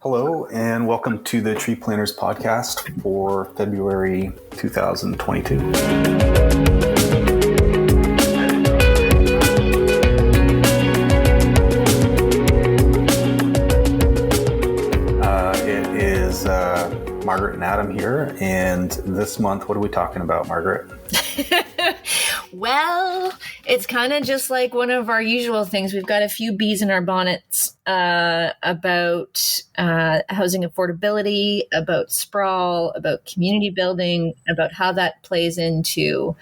Hello, and welcome to the Tree Planners podcast for February 2022. It is Margaret and Adam here, and this month, what are we talking about, Margaret? Well, it's kind of just like one of our usual things. We've got a few bees in our bonnets about housing affordability, about sprawl, about community building, about how that plays into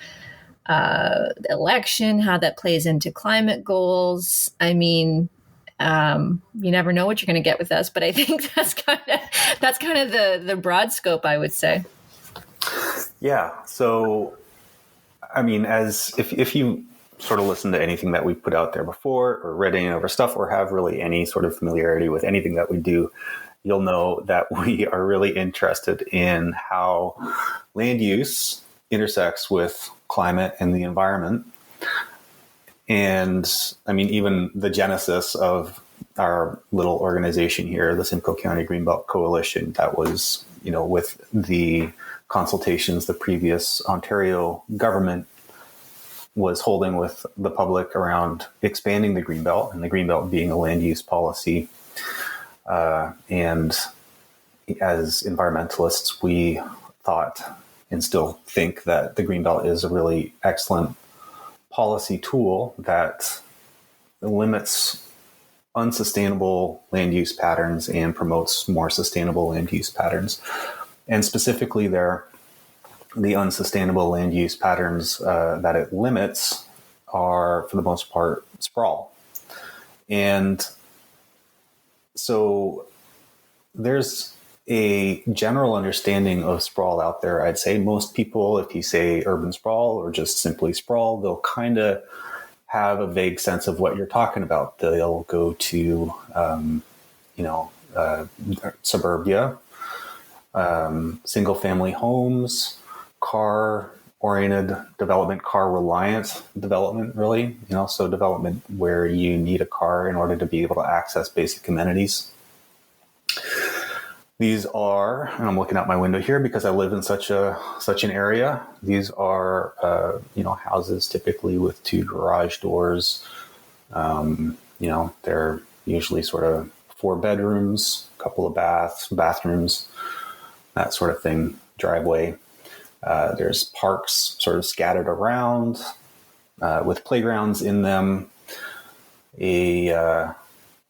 the election, how that plays into climate goals. I mean, you never know what you're going to get with us, but I think that's kind of the broad scope, I would say. Yeah. So, I mean, as if you sort of listen to anything that we put out there before, or read any of our stuff, or have really any sort of familiarity with anything that we do, you'll know that we are really interested in how land use intersects with climate and the environment. And I mean, even the genesis of our little organization here, the Simcoe County Greenbelt Coalition, that was, with the consultations the previous Ontario government was holding with the public around expanding the Greenbelt, and the Greenbelt being a land use policy. And as environmentalists, we thought and still think that the Greenbelt is a really excellent policy tool that limits unsustainable land use patterns and promotes more sustainable land use patterns. And specifically there, the unsustainable land use patterns that it limits are, for the most part, sprawl. And so there's a general understanding of sprawl out there. I'd say most people, if you say urban sprawl or just simply sprawl, they'll kind of have a vague sense of what you're talking about. They'll go to, suburbia, single family homes, car-oriented development, car-reliant development, really. So development where you need a car in order to be able to access basic amenities. These are, and I'm looking out my window here because I live in such an area. These are, houses typically with 2 garage doors. They're usually sort of 4 bedrooms, a couple of bathrooms, that sort of thing, driveway. There's parks sort of scattered around with playgrounds in them.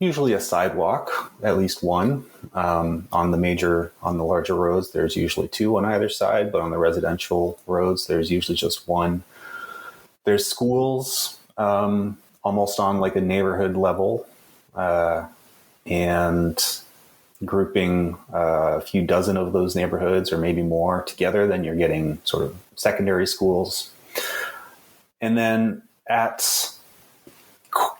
Usually a sidewalk, at least one. On the larger roads, there's usually 2 on either side, but on the residential roads, there's usually just one. There's schools, almost on like a neighborhood level, and grouping a few dozen of those neighborhoods or maybe more together, then you're getting sort of secondary schools. And then at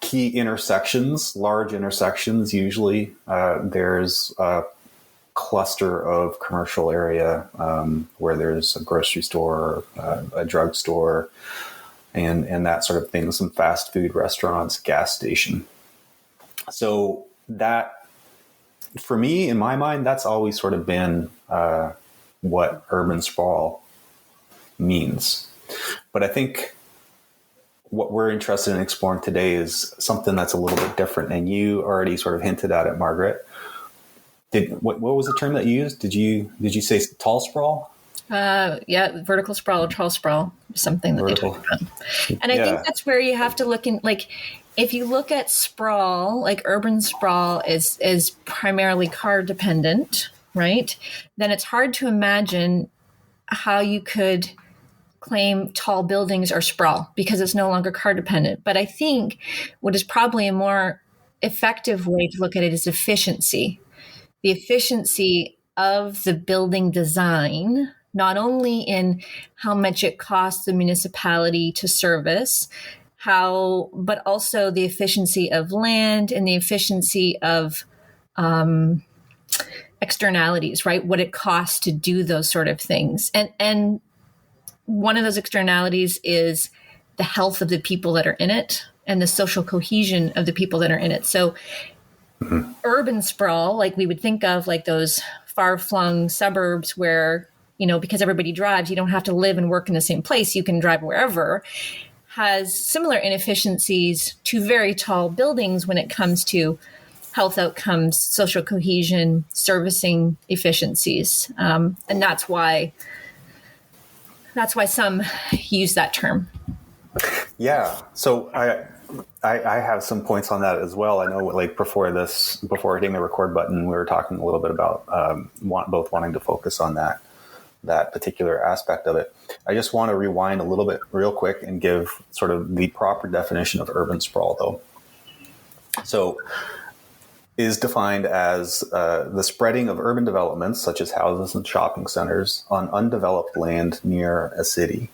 key intersections, large intersections, usually there's a cluster of commercial area where there's a grocery store, a drugstore, and that sort of thing, some fast food restaurants, gas station. So that, for me, in my mind, that's always sort of been what urban sprawl means. But I think what we're interested in exploring today is something that's a little bit different. And you already sort of hinted at it, Margaret. What was the term that you used? Did you say tall sprawl? Vertical sprawl or tall sprawl, something that vertical. They talk about. And I think that's where you have to look in, like, if you look at sprawl, like urban sprawl is primarily car dependent, right? Then it's hard to imagine how you could claim tall buildings are sprawl because it's no longer car dependent. But I think what is probably a more effective way to look at it is efficiency. The efficiency of the building design, not only in how much it costs the municipality to service, but also the efficiency of land and the efficiency of externalities, right? What it costs to do those sort of things. And one of those externalities is the health of the people that are in it and the social cohesion of the people that are in it. So urban sprawl, like we would think of like those far-flung suburbs where, because everybody drives, you don't have to live and work in the same place. You can drive wherever, has similar inefficiencies to very tall buildings when it comes to health outcomes, social cohesion, servicing efficiencies. And that's why some use that term. Yeah. So I have some points on that as well. I know, like before hitting the record button, we were talking a little bit about both wanting to focus on that particular aspect of it. I just want to rewind a little bit real quick and give sort of the proper definition of urban sprawl, though. So is defined as the spreading of urban developments, such as houses and shopping centers, on undeveloped land near a city.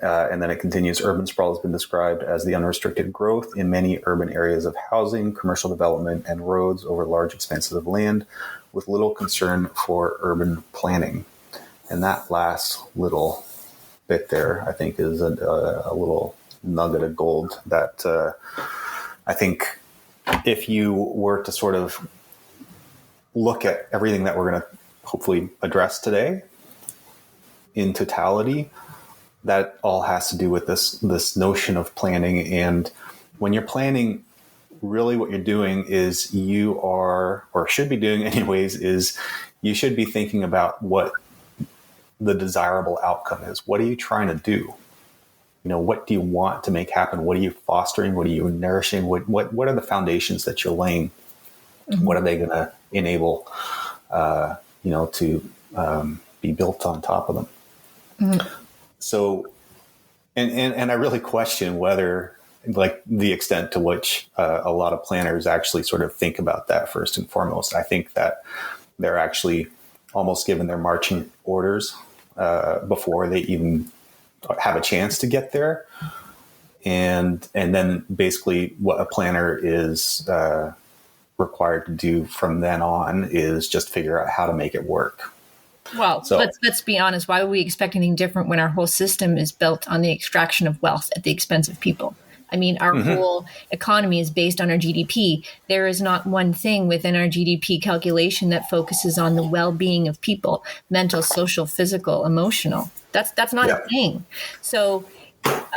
And then it continues, urban sprawl has been described as the unrestricted growth in many urban areas of housing, commercial development, and roads over large expanses of land with little concern for urban planning. And that last little bit there, I think, is a little nugget of gold that I think if you were to sort of look at everything that we're going to hopefully address today in totality, that all has to do with this notion of planning. And when you're planning, really what you're doing is you are, or should be doing anyways, is you should be thinking about what the desirable outcome is. What are you trying to do? What do you want to make happen? What are you fostering? What are you nourishing? What are the foundations that you're laying? Mm-hmm. What are they going to enable, to be built on top of them? Mm-hmm. So, and I really question whether, like, the extent to which a lot of planners actually sort of think about that first and foremost. I think that they're actually almost given their marching orders before they even have a chance to get there. And then basically what a planner is required to do from then on is just figure out how to make it work. Well, so, let's be honest. Why would we expect anything different when our whole system is built on the extraction of wealth at the expense of people? I mean, our mm-hmm. whole economy is based on our GDP. There is not one thing within our GDP calculation that focuses on the well-being of people, mental, social, physical, emotional. That's not a thing. So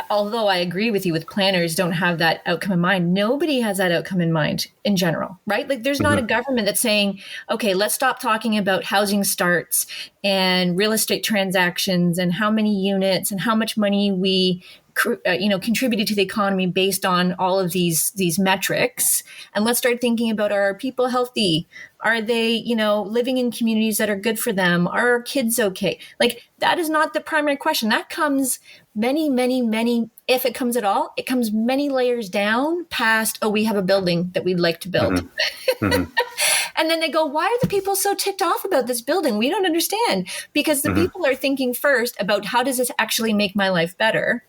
although I agree with you with planners don't have that outcome in mind, nobody has that outcome in mind in general, right? Like there's not a government that's saying, okay, let's stop talking about housing starts and real estate transactions and how many units and how much money we contributed to the economy based on all of these metrics. And let's start thinking about, are people healthy? Are they, living in communities that are good for them? Are our kids okay? Like that is not the primary question. That comes many, if it comes at all, it comes many layers down past, we have a building that we'd like to build. Mm-hmm. Mm-hmm. And then they go, why are the people so ticked off about this building? We don't understand. Because the mm-hmm. people are thinking first about how does this actually make my life better?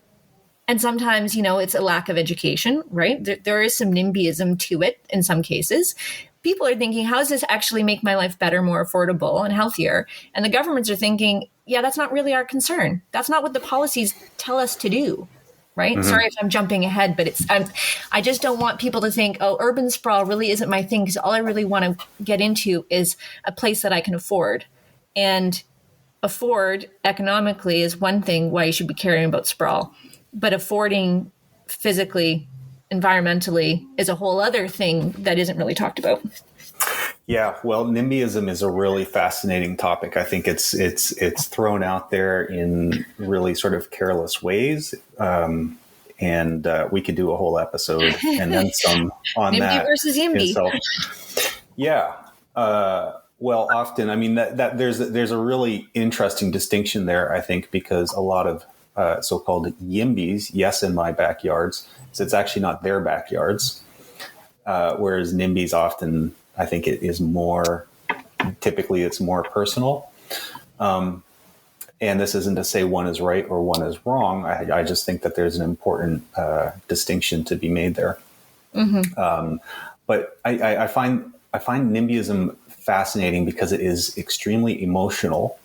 And sometimes, it's a lack of education, right? There is some NIMBYism to it in some cases. People are thinking, how does this actually make my life better, more affordable and healthier? And the governments are thinking, yeah, that's not really our concern. That's not what the policies tell us to do, right? Mm-hmm. Sorry if I'm jumping ahead, but I just don't want people to think, urban sprawl really isn't my thing, because all I really want to get into is a place that I can afford. And afford economically is one thing why you should be caring about sprawl. But affording physically, environmentally is a whole other thing that isn't really talked about. Yeah, well, NIMBYism is a really fascinating topic. I think it's thrown out there in really sort of careless ways, and we could do a whole episode and then some on NIMBY that versus YIMBY. Yeah. Well, often, I mean, that there's a really interesting distinction there, I think, because a lot of so-called YIMBYs, yes, in my backyards, so it's actually not their backyards. Whereas NIMBYs often, I think typically it's more personal. And this isn't to say one is right or one is wrong. I just think that there's an important distinction to be made there. Mm-hmm. But I find NIMBYism fascinating because it is extremely emotional,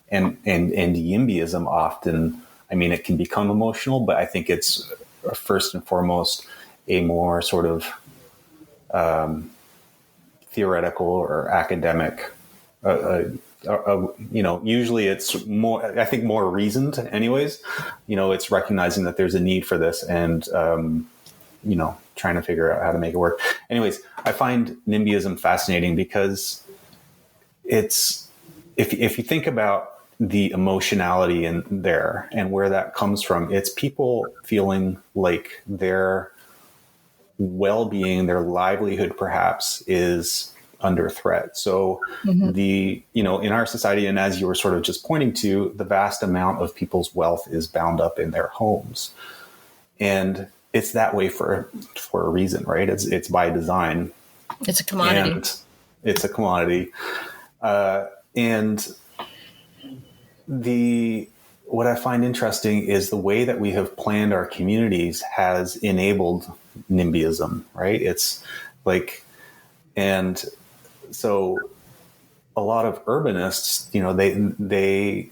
and YIMBYism often, I mean, it can become emotional, but I think it's first and foremost a more sort of theoretical or academic. Usually it's more, I think, more reasoned anyways. It's recognizing that there's a need for this and, trying to figure out how to make it work. Anyways, I find NIMBYism fascinating because it's, if you think about the emotionality in there and where that comes from, it's people feeling like their well-being, their livelihood perhaps is under threat. So in our society, and as you were sort of just pointing to, the vast amount of people's wealth is bound up in their homes. And it's that way for a reason, right? It's by design. It's a commodity. And it's a commodity. And what I find interesting is the way that we have planned our communities has enabled NIMBYism, right? It's like, and so a lot of urbanists, they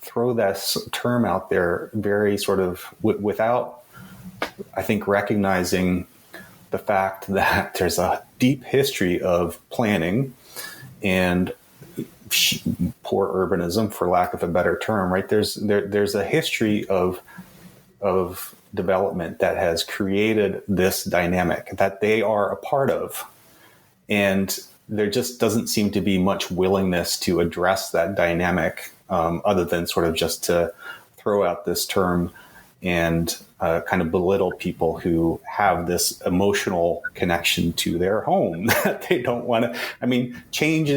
throw that term out there very sort of without, I think, recognizing the fact that there's a deep history of planning and poor urbanism, for lack of a better term, right? There's a history of development that has created this dynamic that they are a part of. And there just doesn't seem to be much willingness to address that dynamic, other than sort of just to throw out this term and kind of belittle people who have this emotional connection to their home that they don't want to. I mean, change.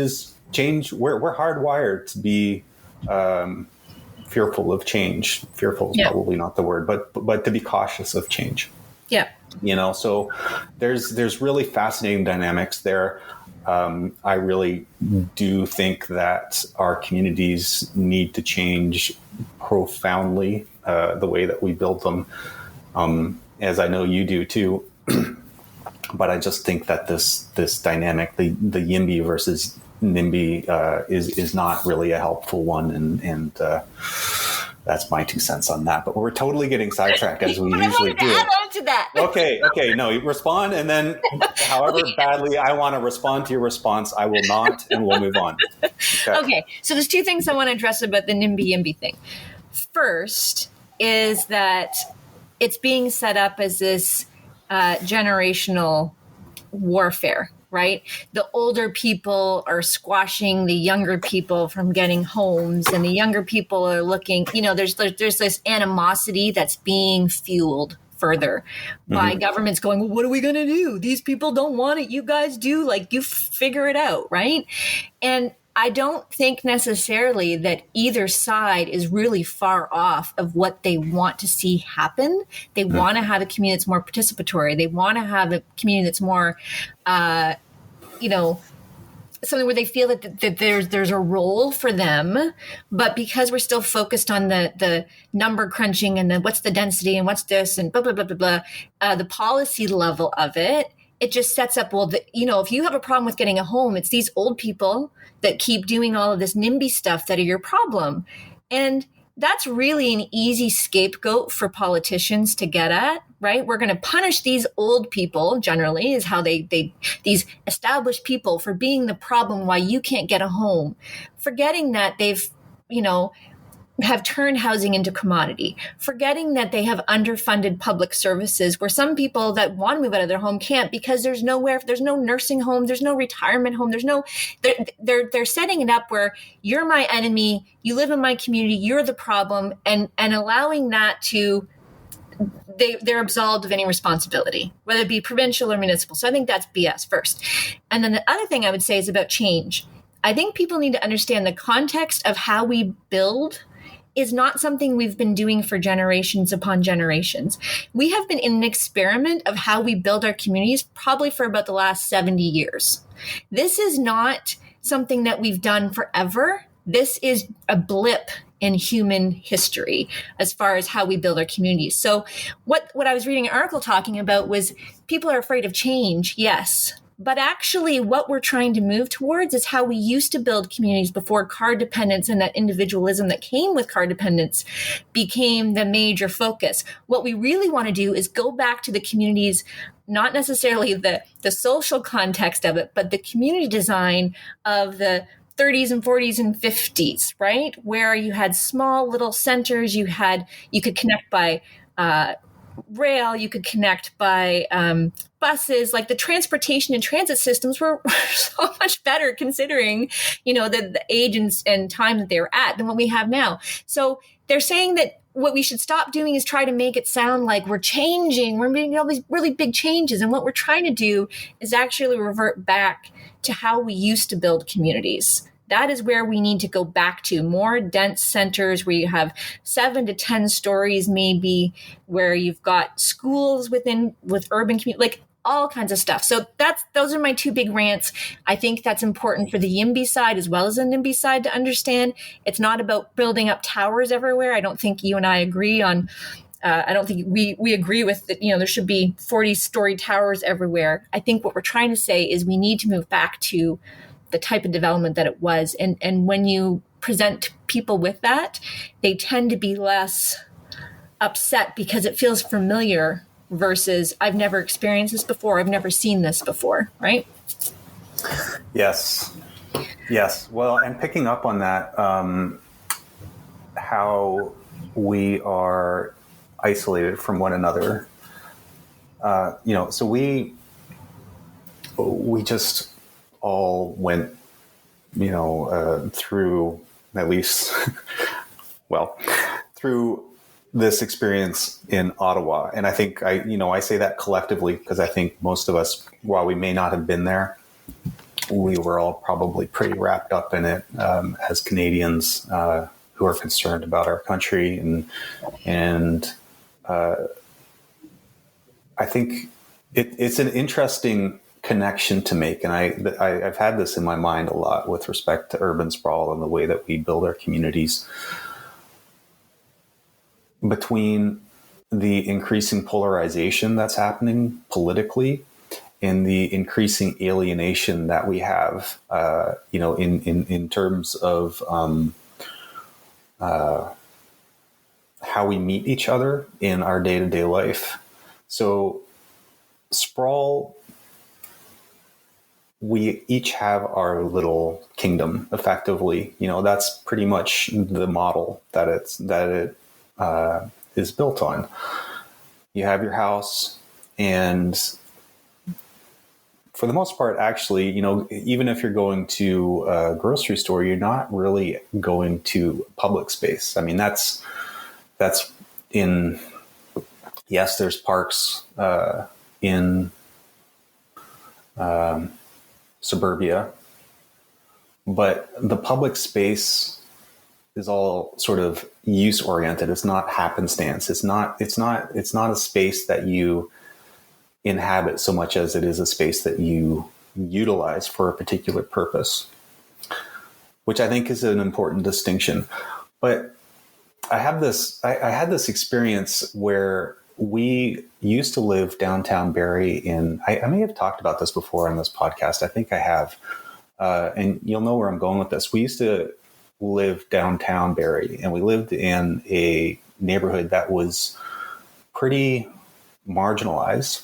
We're hardwired to be fearful of change. Fearful is probably not the word, but to be cautious of change. Yeah. So there's really fascinating dynamics there. I really do think that our communities need to change profoundly, the way that we build them, as I know you do too. But I just think that this dynamic, the YIMBY versus NIMBY, is not really a helpful one, and that's my 2 cents on that. But we're totally getting sidetracked as we usually do. Add on to that. Okay. No, you respond, and then however badly I want to respond to your response, I will not, and we'll move on. Okay. So there's 2 things I want to address about the NIMBY-YIMBY thing. First is that it's being set up as this generational warfare, right? The older people are squashing the younger people from getting homes, and the younger people are looking, there's this animosity that's being fueled further by governments going, well, what are we going to do? These people don't want it. You guys do, you figure it out, right? And I don't think necessarily that either side is really far off of what they want to see happen. They want to have a community that's more participatory. They want to have a community that's more, something where they feel that there's a role for them. But because we're still focused on the number crunching and the what's the density and what's this and blah, blah, blah, blah, blah, the policy level of it just sets up, if you have a problem with getting a home, it's these old people that keep doing all of this NIMBY stuff that are your problem. And that's really an easy scapegoat for politicians to get at, right? We're going to punish these old people, generally, is how these established people, for being the problem why you can't get a home, forgetting that they've, have turned housing into commodity, forgetting that they have underfunded public services where some people that want to move out of their home can't because there's no nursing home, there's no retirement home, they're setting it up where you're my enemy, you live in my community, you're the problem, and allowing that to, they're absolved of any responsibility, whether it be provincial or municipal. So I think that's BS first. And then the other thing I would say is about change. I think people need to understand the context of how we build is not something we've been doing for generations upon generations. We have been in an experiment of how we build our communities probably for about the last 70 years. This is not something that we've done forever. This is a blip in human history as far as how we build our communities. So what I was reading an article talking about was people are afraid of change, yes, But actually what we're trying to move towards is how we used to build communities before car dependence and that individualism that came with car dependence became the major focus. What we really want to do is go back to the communities, not necessarily the social context of it, but the community design of the 30s and 40s and 50s, right? Where you had small little centers, you could connect by rail, you could connect by buses. Like the transportation and transit systems were so much better considering, the age and time that they were at than what we have now. So they're saying that what we should stop doing is try to make it sound like we're changing, we're making all these really big changes. And what we're trying to do is actually revert back to how we used to build communities. That is where we need to go back to more dense centers where you have 7 to 10 stories, maybe, where you've got schools with urban community, like all kinds of stuff. So those are my 2 big rants. I think that's important for the YIMBY side as well as the NIMBY side to understand. It's not about building up towers everywhere. I don't think you and I agree on. I don't think we agree with that. There should be 40-story towers everywhere. I think what we're trying to say is we need to move back to the type of development that it was. And when you present people with that, they tend to be less upset because it feels familiar versus I've never experienced this before. I've never seen this before. Right? Yes. Well, and picking up on that, how we are isolated from one another. So we just all went, through at least, through this experience in Ottawa. And I think I say that collectively because I think most of us, while we may not have been there, we were all probably pretty wrapped up in it as Canadians who are concerned about our country. And I think it's an interesting connection to make. And I've had this in my mind a lot with respect to urban sprawl and the way that we build our communities, between the increasing polarization that's happening politically and the increasing alienation that we have, in terms of how we meet each other in our day-to-day life. So sprawl, we each have our little kingdom effectively. That's pretty much the model that it is built on. You have your house, and for the most part, actually, even if you're going to a grocery store, you're not really going to public space. I mean, that's in, yes, there's parks in suburbia, but the public space is all sort of use oriented. It's not happenstance. It's not a space that you inhabit so much as it is a space that you utilize for a particular purpose, which I think is an important distinction. But I had this experience where we used to live downtown Barrie I may have talked about this before on this podcast. I think I have. And you'll know where I'm going with this. We used to live downtown Barrie, and we lived in a neighborhood that was pretty marginalized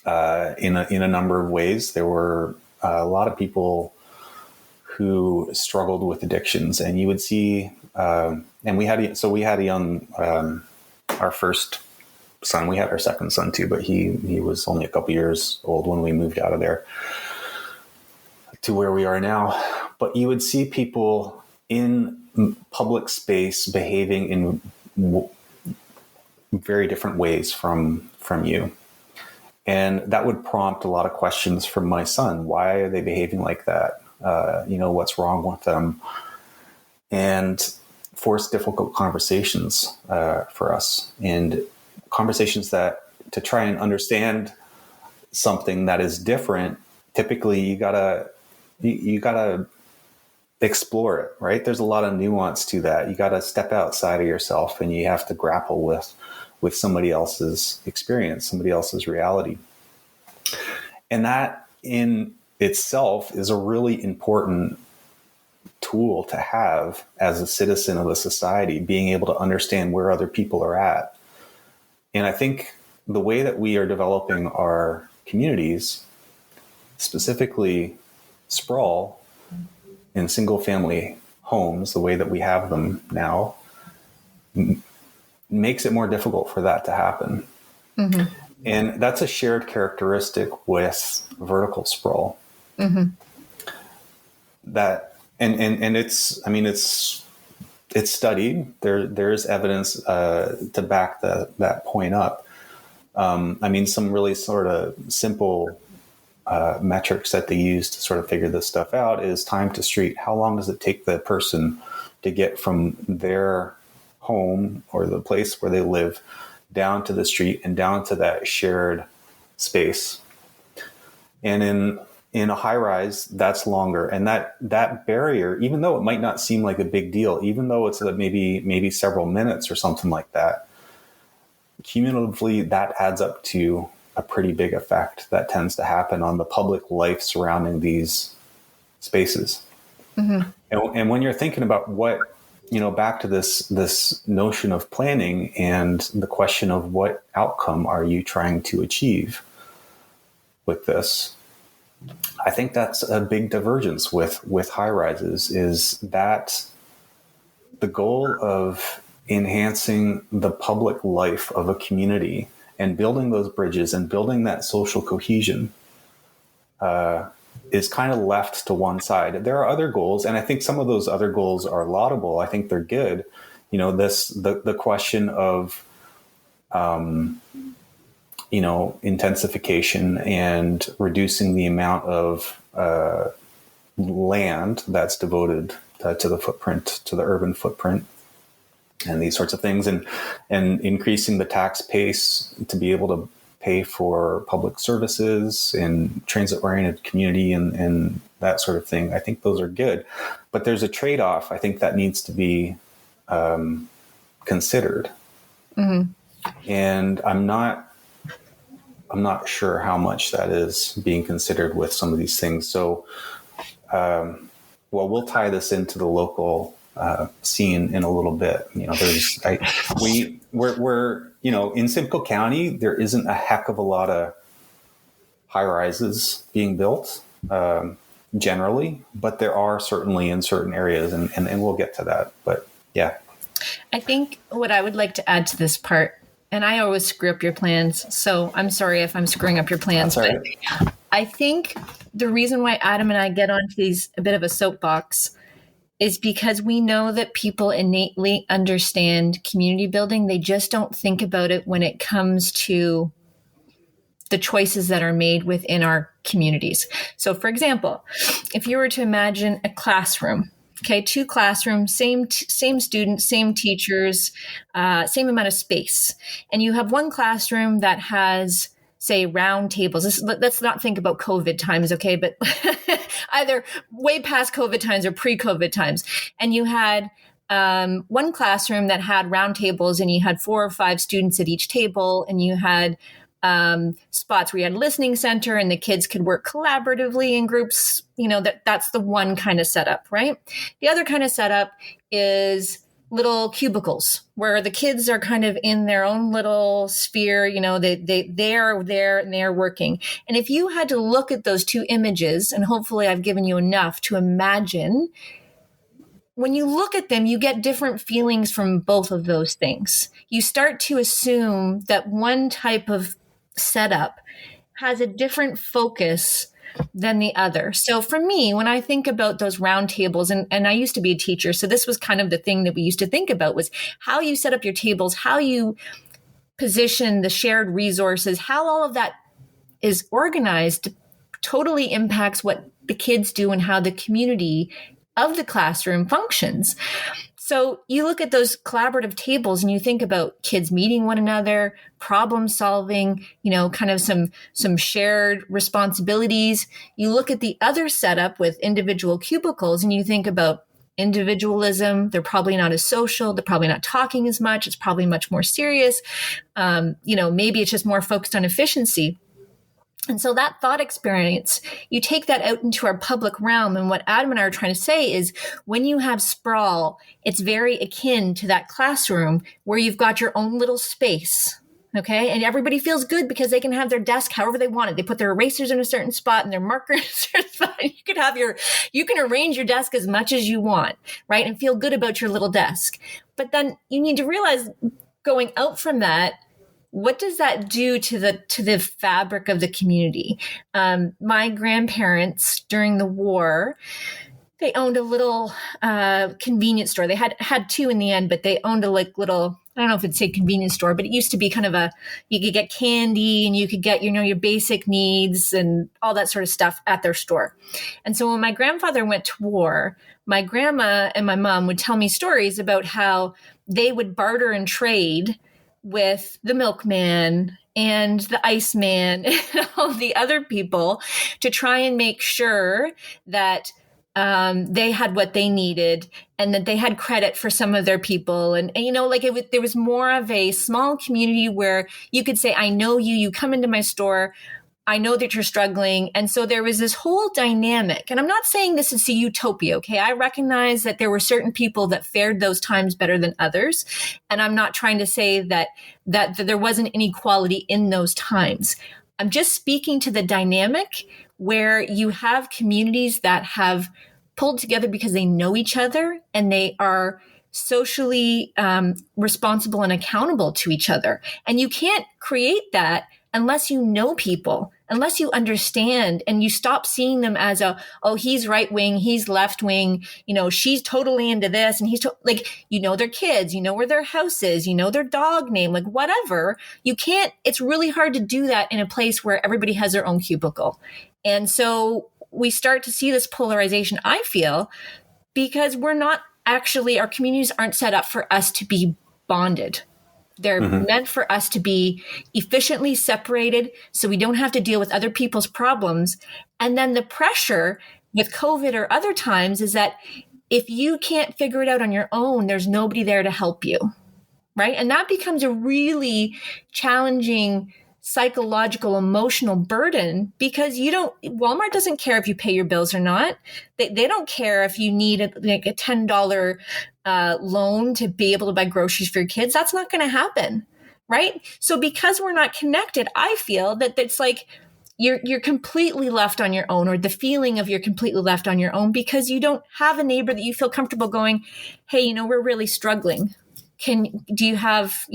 in a number of ways. There were a lot of people who struggled with addictions, and you would see, and we had a young, our first son. We had our second son too, but he was only a couple years old when we moved out of there to where we are now. But you would see people in public space behaving in very different ways from you. And that would prompt a lot of questions from my son. Why are they behaving like that? What's wrong with them? And force difficult conversations for us, and conversations that to try and understand something that is different. Typically, you gotta explore it, right? There's a lot of nuance to that. You got to step outside of yourself, and you have to grapple with somebody else's experience, somebody else's reality. And that in itself is a really important tool to have as a citizen of a society, being able to understand where other people are at. And I think the way that we are developing our communities, specifically sprawl in single family homes, the way that we have them now, makes it more difficult for that to happen. Mm-hmm. And that's a shared characteristic with vertical sprawl. Mm-hmm. That and it's, I mean, it's studied. There's evidence to back that point up. I mean, some really sort of simple metrics that they use to sort of figure this stuff out is time to street. How long does it take the person to get from their home or the place where they live down to the street and down to that shared space? And in a high rise, that's longer. And that barrier, even though it might not seem like a big deal, even though it's maybe several minutes or something like that, cumulatively that adds up to a pretty big effect that tends to happen on the public life surrounding these spaces. Mm-hmm. And when you're thinking about what, back to this notion of planning and the question of what outcome are you trying to achieve with this, I think that's a big divergence with high rises, is that the goal of enhancing the public life of a community and building those bridges and building that social cohesion is kind of left to one side. There are other goals, and I think some of those other goals are laudable. I think they're good. The question of intensification and reducing the amount of land that's devoted to the footprint, to the urban footprint, and these sorts of things, and increasing the tax base to be able to pay for public services and transit-oriented community and that sort of thing. I think those are good, but there's a trade-off, I think, that needs to be considered. Mm-hmm. And I'm not sure how much that is being considered with some of these things. So, we'll tie this into the local scene in a little bit. We're in Simcoe County, there isn't a heck of a lot of high rises being built generally, but there are certainly in certain areas, and we'll get to that. But yeah, I think what I would like to add to this part, and I always screw up your plans, so I'm sorry if I'm screwing up your plans. That's right. But I think the reason why Adam and I get onto these a bit of a soapbox is because we know that people innately understand community building. They just don't think about it when it comes to the choices that are made within our communities. So, for example, if you were to imagine a classroom, okay, 2 classrooms, same students, same teachers, same amount of space, and you have one classroom that has, say, round tables. Let's not think about COVID times, okay? But either way past COVID times or pre-COVID times. And you had one classroom that had round tables, and you had 4 or 5 students at each table, and you had spots where you had a listening center and the kids could work collaboratively in groups. That's the one kind of setup, right? The other kind of setup is little cubicles where the kids are kind of in their own little sphere. They're there and they're working. And if you had to look at those 2 images, and hopefully I've given you enough to imagine, when you look at them, you get different feelings from both of those things. You start to assume that one type of setup has a different focus than the other. So for me, when I think about those round tables, and I used to be a teacher, so this was kind of the thing that we used to think about, was how you set up your tables, how you position the shared resources, how all of that is organized totally impacts what the kids do and how the community of the classroom functions. So you look at those collaborative tables and you think about kids meeting one another, problem solving, kind of some shared responsibilities. You look at the other setup with individual cubicles and you think about individualism. They're probably not as social. They're probably not talking as much. It's probably much more serious. Maybe it's just more focused on efficiency. And so that thought experience, you take that out into our public realm. And what Adam and I are trying to say is when you have sprawl, it's very akin to that classroom where you've got your own little space. Okay. And everybody feels good because they can have their desk however they want it. They put their erasers in a certain spot and their markers in a certain spot. You can arrange your desk as much as you want, right? And feel good about your little desk. But then you need to realize going out from that, what does that do to the fabric of the community? My grandparents during the war, they owned a little convenience store. They had two in the end, but they owned a little, I don't know if it'd say convenience store, but it used to be kind of you could get candy and you could get, your basic needs and all that sort of stuff at their store. And so when my grandfather went to war, my grandma and my mom would tell me stories about how they would barter and trade with the milkman and the Iceman and all the other people to try and make sure that they had what they needed and that they had credit for some of their people. And there was more of a small community where you could say, I know you come into my store. I know that you're struggling. And so there was this whole dynamic. And I'm not saying this is a utopia, okay? I recognize that there were certain people that fared those times better than others. And I'm not trying to say that there wasn't inequality in those times. I'm just speaking to the dynamic where you have communities that have pulled together because they know each other and they are socially responsible and accountable to each other. And you can't create that unless you know people, unless you understand and you stop seeing them as he's right wing, he's left wing, she's totally into this. And their kids, where their house is, their dog name, whatever. It's really hard to do that in a place where everybody has their own cubicle. And so we start to see this polarization, I feel, because our communities aren't set up for us to be bonded. They're meant for us to be efficiently separated so we don't have to deal with other people's problems. And then the pressure with COVID or other times is that if you can't figure it out on your own, there's nobody there to help you, right? And that becomes a really challenging psychological, emotional burden because Walmart doesn't care if you pay your bills or not. They don't care if you need a $10 loan to be able to buy groceries for your kids. That's not going to happen, right? So because we're not connected, I feel that it's you're completely left on your own, or the feeling of you're completely left on your own because you don't have a neighbor that you feel comfortable going, hey, we're really struggling. Do you have,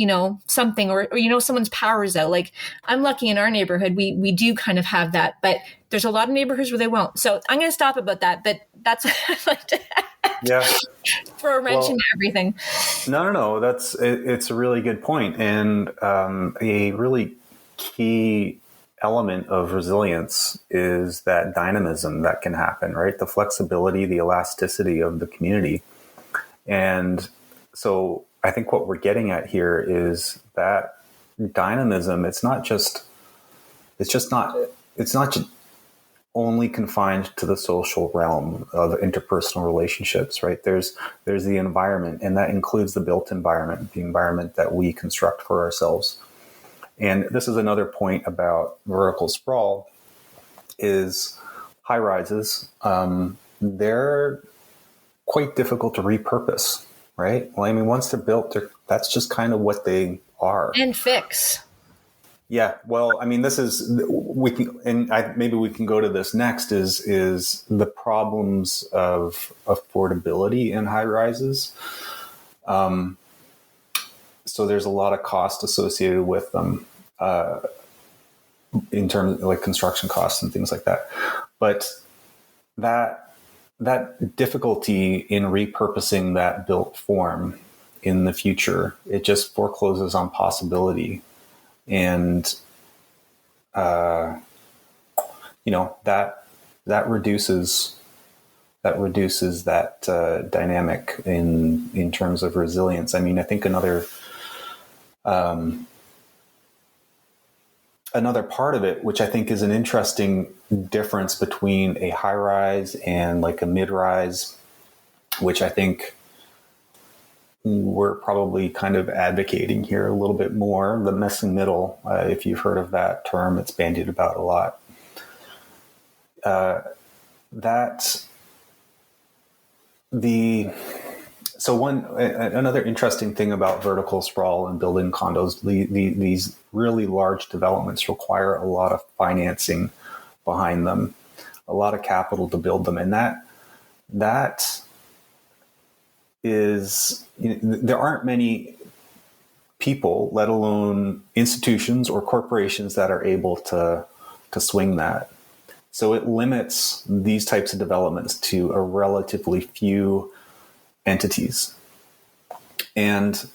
something or someone's power is out? I'm lucky in our neighborhood, we do kind of have that, but there's a lot of neighborhoods where they won't. So I'm going to stop about that, but that's what I'd like to add. Throw a wrench into everything. No. It's a really good point. And a really key element of resilience is that dynamism that can happen, right? The flexibility, the elasticity of the community. And so I think what we're getting at here is that dynamism. It's not just only confined to the social realm of interpersonal relationships, right? There's the environment, and that includes the built environment, the environment that we construct for ourselves. And this is another point about vertical sprawl is high rises. They're quite difficult to repurpose. Right. Well, once they're built, that's just kind of what they are. And fix. Yeah. Well, this is maybe we can go to this next. Is the problems of affordability in high rises. So there's a lot of cost associated with them, in terms of construction costs and things like that. But that difficulty in repurposing that built form in the future, it just forecloses on possibility. And, that reduces that dynamic in terms of resilience. I think another part of it, which I think is an interesting difference between a high rise and a mid rise, which I think we're probably kind of advocating here a little bit more. The missing middle, if you've heard of that term, it's bandied about a lot. Another interesting thing about vertical sprawl and building condos, these really large developments require a lot of financing behind them, a lot of capital to build them, and that is, there aren't many people, let alone institutions or corporations, that are able to swing that. So it limits these types of developments to a relatively few entities. And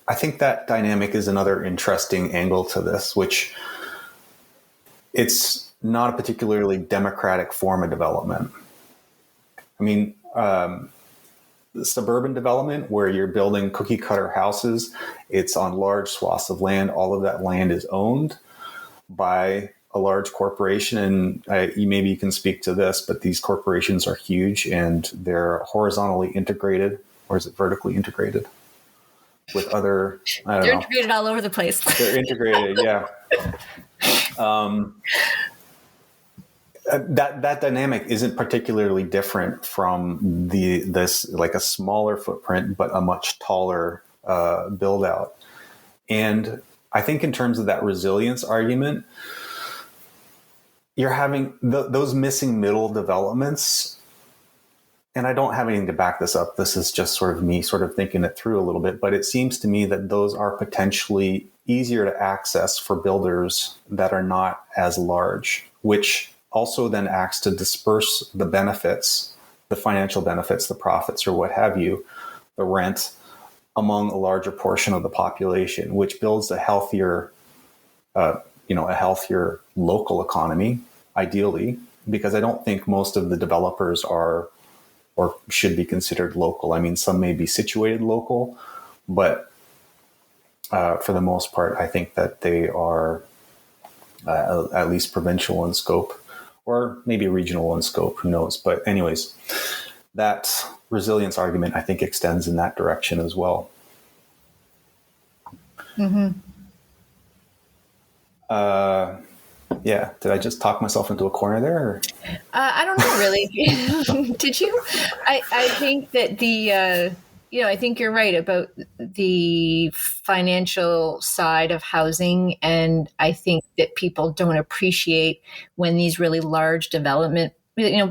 I think that dynamic is another interesting angle to this, which it's not a particularly democratic form of development. I mean, suburban development, where you're building cookie cutter houses, it's on large swaths of land. All of that land is owned by a large corporation. And maybe you can speak to this, but these corporations are huge and they're horizontally integrated, or is it vertically integrated with other, They're integrated all over the place. They're integrated, yeah. That dynamic isn't particularly different from this like a smaller footprint, but a much taller build out. And I think in terms of that resilience argument, you're having those missing middle developments. And I don't have anything to back this up. This is just sort of me sort of thinking it through a little bit, but it seems to me that those are potentially easier to access for builders that are not as large, which also then acts to disperse the benefits, the financial benefits, the profits, or what have you, the rent, among a larger portion of the population, which builds a healthier local economy, ideally, because I don't think most of the developers are or should be considered local. I mean, some may be situated local, but for the most part, I think that they are at least provincial in scope, or maybe regional in scope, who knows. But anyways, that resilience argument, I think, extends in that direction as well. Mm-hmm. Yeah. Did I just talk myself into a corner there? Or? I don't know, really. Did you? I think that I think you're right about the financial side of housing. And I think that people don't appreciate when these really large development,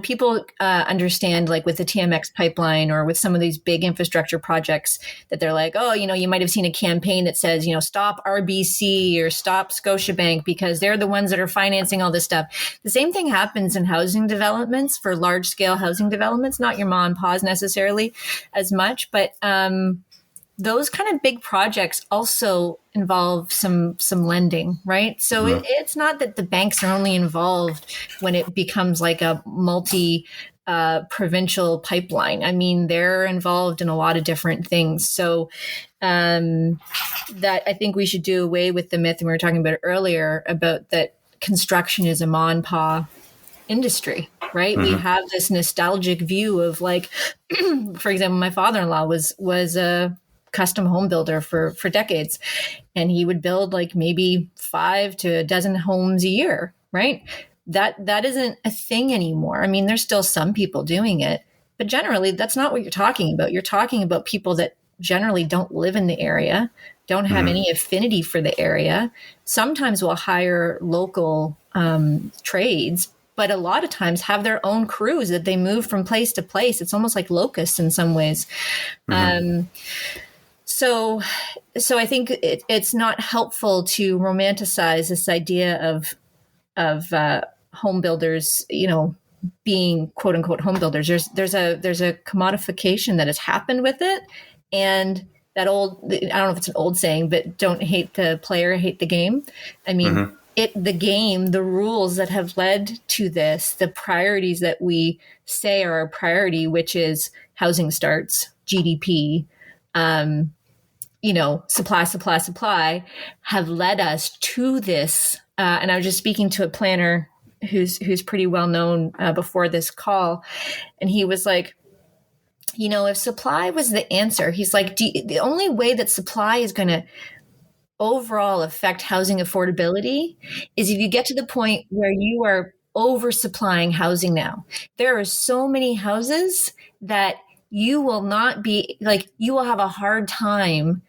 people understand, like with the TMX pipeline or with some of these big infrastructure projects, that they're like, oh, you might have seen a campaign that says, stop RBC or stop Scotiabank because they're the ones that are financing all this stuff. The same thing happens in housing developments, for large scale housing developments, not your mom and pa's necessarily as much, but those kind of big projects also involve some lending, right? So it's not that the banks are only involved when it becomes like a multi provincial pipeline. I mean, they're involved in a lot of different things. So that I think we should do away with the myth, and we were talking about it earlier, about that construction is a ma and pa industry, right? Mm-hmm. We have this nostalgic view of, like, for example, my father-in-law was a custom home builder for decades, and he would build like maybe 5 to a dozen homes a year, right? That isn't a thing anymore. I mean, there's still some people doing it, but generally that's not what you're talking about. You're talking about people that generally don't live in the area, don't have any affinity for the area. Sometimes will hire local trades, but a lot of times have their own crews that they move from place to place. It's almost like locusts in some ways. So I think it's not helpful to romanticize this idea of home builders, being quote unquote home builders. There's a commodification that has happened with it, and that old, I don't know if it's an old saying, but don't hate the player, hate the game. I mean, the game, the rules that have led to this, the priorities that we say are a priority, which is housing starts, GDP, supply, have led us to this. And I was just speaking to a planner who's pretty well known before this call, and he was like, if supply was the answer, he's like, the only way that supply is going to overall affect housing affordability is if you get to the point where you are oversupplying housing now. There are so many houses that you will not be like, you will have a hard time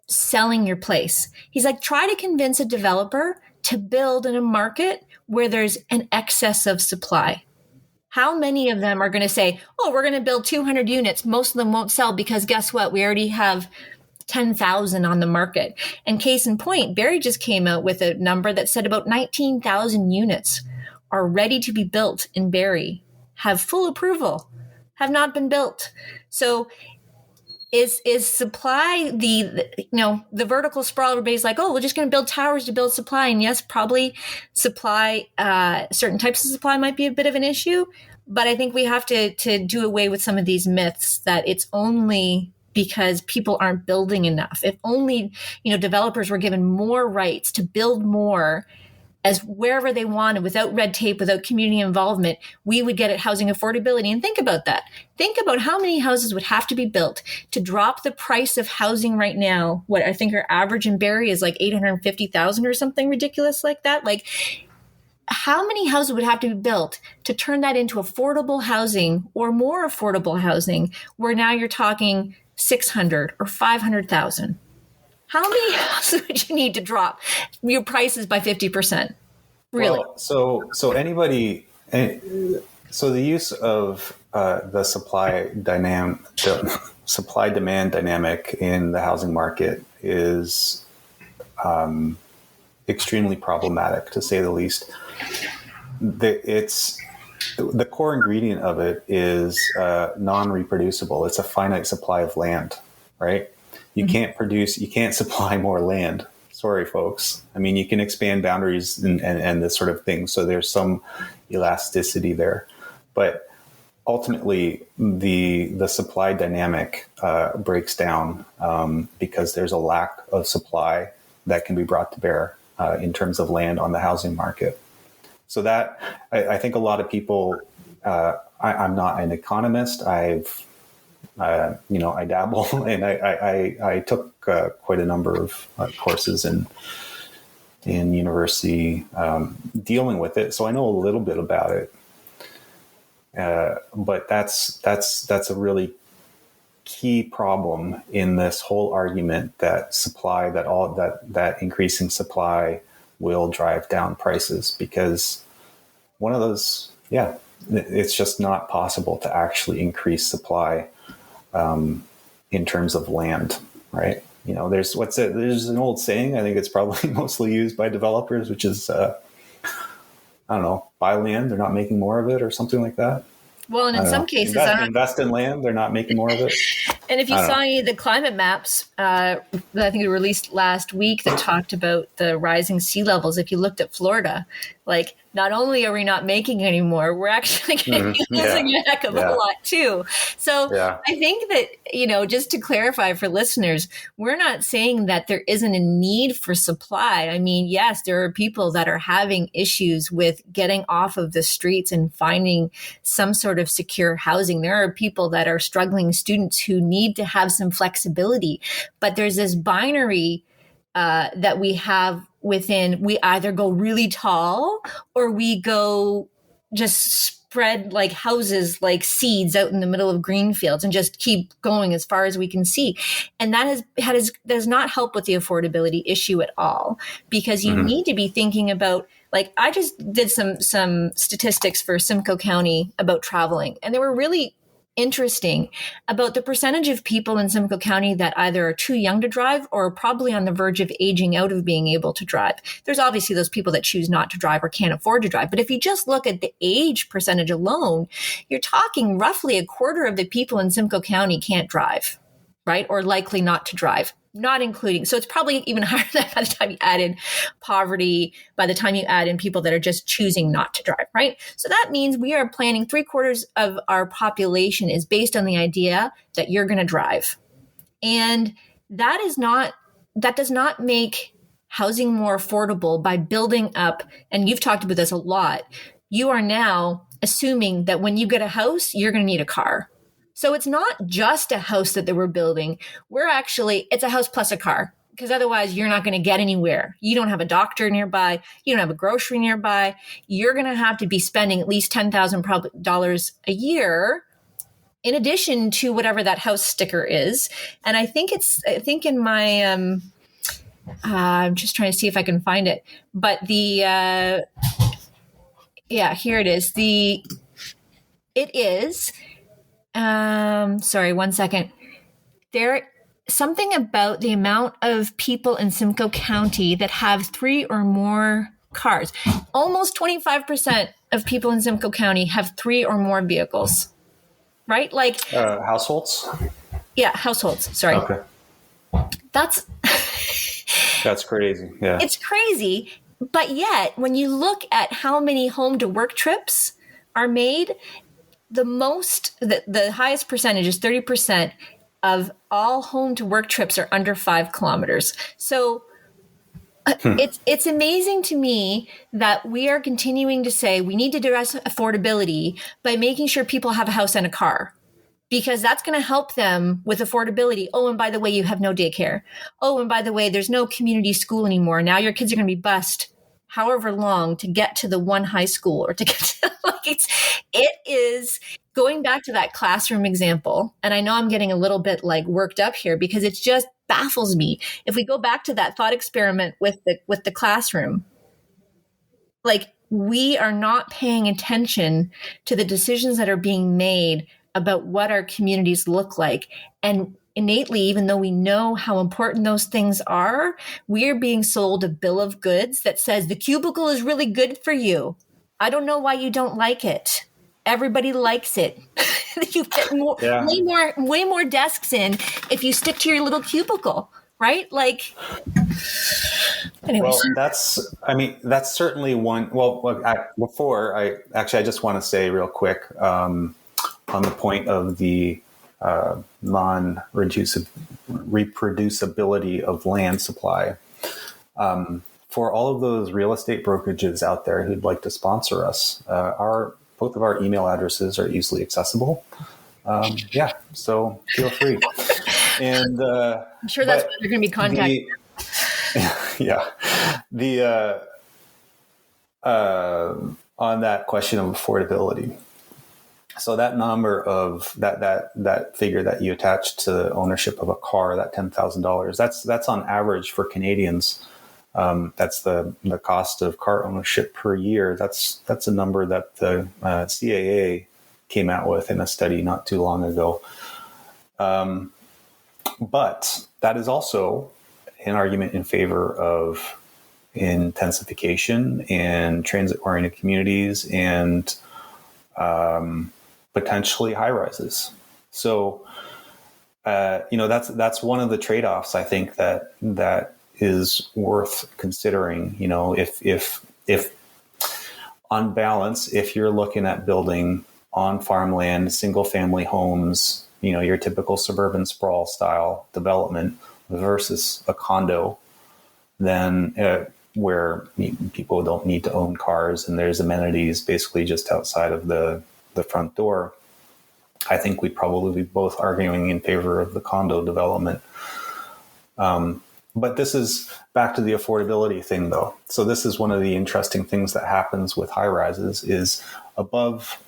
selling your place. He's like, try to convince a developer to build in a market where there's an excess of supply. How many of them are going to say, oh, we're going to build 200 units. Most of them won't sell because guess what? We already have 10,000 on the market. And case in point, Barrie just came out with a number that said about 19,000 units are ready to be built in Barrie, have full approval, have not been built. So is supply the vertical sprawl? Everybody's like, oh, we're just going to build towers to build supply. And yes, probably supply, certain types of supply might be a bit of an issue. But I think we have to do away with some of these myths that it's only because people aren't building enough. If only, developers were given more rights to build more as wherever they wanted without red tape, without community involvement, we would get at housing affordability. And think about that. Think about how many houses would have to be built to drop the price of housing right now. What I think our average in Barrie is like 850,000 or something ridiculous like that. Like, how many houses would have to be built to turn that into affordable housing or more affordable housing, where now you're talking 600 or 500,000? How many houses would you need to drop your prices by 50%? Really? Well, so the use of the supply demand dynamic in the housing market is extremely problematic, to say the least. The core ingredient of it is non-reproducible. It's a finite supply of land, right? You can't supply more land. Sorry, folks. I mean, you can expand boundaries and this sort of thing. So there's some elasticity there. But ultimately, the supply dynamic breaks down because there's a lack of supply that can be brought to bear in terms of land on the housing market. So that, I think a lot of people, I'm not an economist. I dabble, and I took quite a number of courses in university dealing with it, so I know a little bit about it. But that's a really key problem in this whole argument that supply, that increasing supply will drive down prices, because one of those, it's just not possible to actually increase supply in terms of land, right? There's an old saying, I think it's probably mostly used by developers, which is, buy land, they're not making more of it, or something like that. Well, and in some cases, invest in land, they're not making more of it. And if you saw any of the climate maps that I think we released last week that talked about the rising sea levels, if you looked at Florida, like, not only are we not making any more, we're actually going to be losing a heck of a lot too. So I think that, just to clarify for listeners, we're not saying that there isn't a need for supply. I mean, yes, there are people that are having issues with getting off of the streets and finding some sort of secure housing. There are people that are struggling students who need to have some flexibility, but there's this binary that we have within. We either go really tall or we go just spread like houses, like seeds out in the middle of green fields, and just keep going as far as we can see. And that does not help with the affordability issue at all, because you need to be thinking about, like, I just did some statistics for Simcoe County about traveling, and they were really interesting about the percentage of people in Simcoe County that either are too young to drive or are probably on the verge of aging out of being able to drive. There's obviously those people that choose not to drive or can't afford to drive. But if you just look at the age percentage alone, you're talking roughly a quarter of the people in Simcoe County can't drive, right? Or likely not to drive. Not including, so it's probably even higher than by the time you add in poverty, by the time you add in people that are just choosing not to drive, right? So that means we are planning 3/4 of our population is based on the idea that you're going to drive. And that does not make housing more affordable by building up, and you've talked about this a lot, you are now assuming that when you get a house, you're going to need a car. So it's not just a house that they were building. It's a house plus a car, because otherwise you're not going to get anywhere. You don't have a doctor nearby. You don't have a grocery nearby. You're going to have to be spending at least $10,000 a year in addition to whatever that house sticker is. And I think in my, I'm just trying to see if I can find it, but here it is. It is, sorry, 1 second. There, something about the amount of people in Simcoe County that have 3 or more cars. Almost 25% of people in Simcoe County have 3 or more vehicles, right? Like households? Yeah, households. Sorry. Okay. That's crazy. Yeah. It's crazy. But yet, when you look at how many home to work trips are made, the highest percentage is 30% of all home to work trips are under 5 kilometers. So it's amazing to me that we are continuing to say we need to address affordability by making sure people have a house and a car, because that's going to help them with affordability. Oh, and by the way, you have no daycare. Oh, and by the way, there's no community school anymore. Now your kids are going to be bused however long to get to the one high school, or to get to, it is going back to that classroom example. And I know I'm getting a little bit worked up here, because it just baffles me. If we go back to that thought experiment with the classroom, we are not paying attention to the decisions that are being made about what our communities look like. And innately, even though we know how important those things are, we're being sold a bill of goods that says the cubicle is really good for you. I don't know why you don't like it. Everybody likes it. You get way more desks in if you stick to your little cubicle, right? Anyways. Well, that's certainly one. Well, I just want to say real quick, on the point of the non-reproducibility of land supply. For all of those real estate brokerages out there who'd like to sponsor us, both of our email addresses are easily accessible. So feel free. And I'm sure that's what they're going to be contacting. On that question of affordability. So that number of that figure that you attached to the ownership of a car, that $10,000, that's on average for Canadians. That's the cost of car ownership per year. That's a number that the CAA came out with in a study not too long ago. But that is also an argument in favor of intensification and transit-oriented communities and potentially high rises. So, that's one of the trade-offs I think that is worth considering. If on balance, if you're looking at building on farmland, single family homes, your typical suburban sprawl style development versus a condo, then where people don't need to own cars and there's amenities basically just outside of the front door, I think we'd probably be both arguing in favor of the condo development. But this is back to the affordability thing, though. So this is one of the interesting things that happens with high rises is above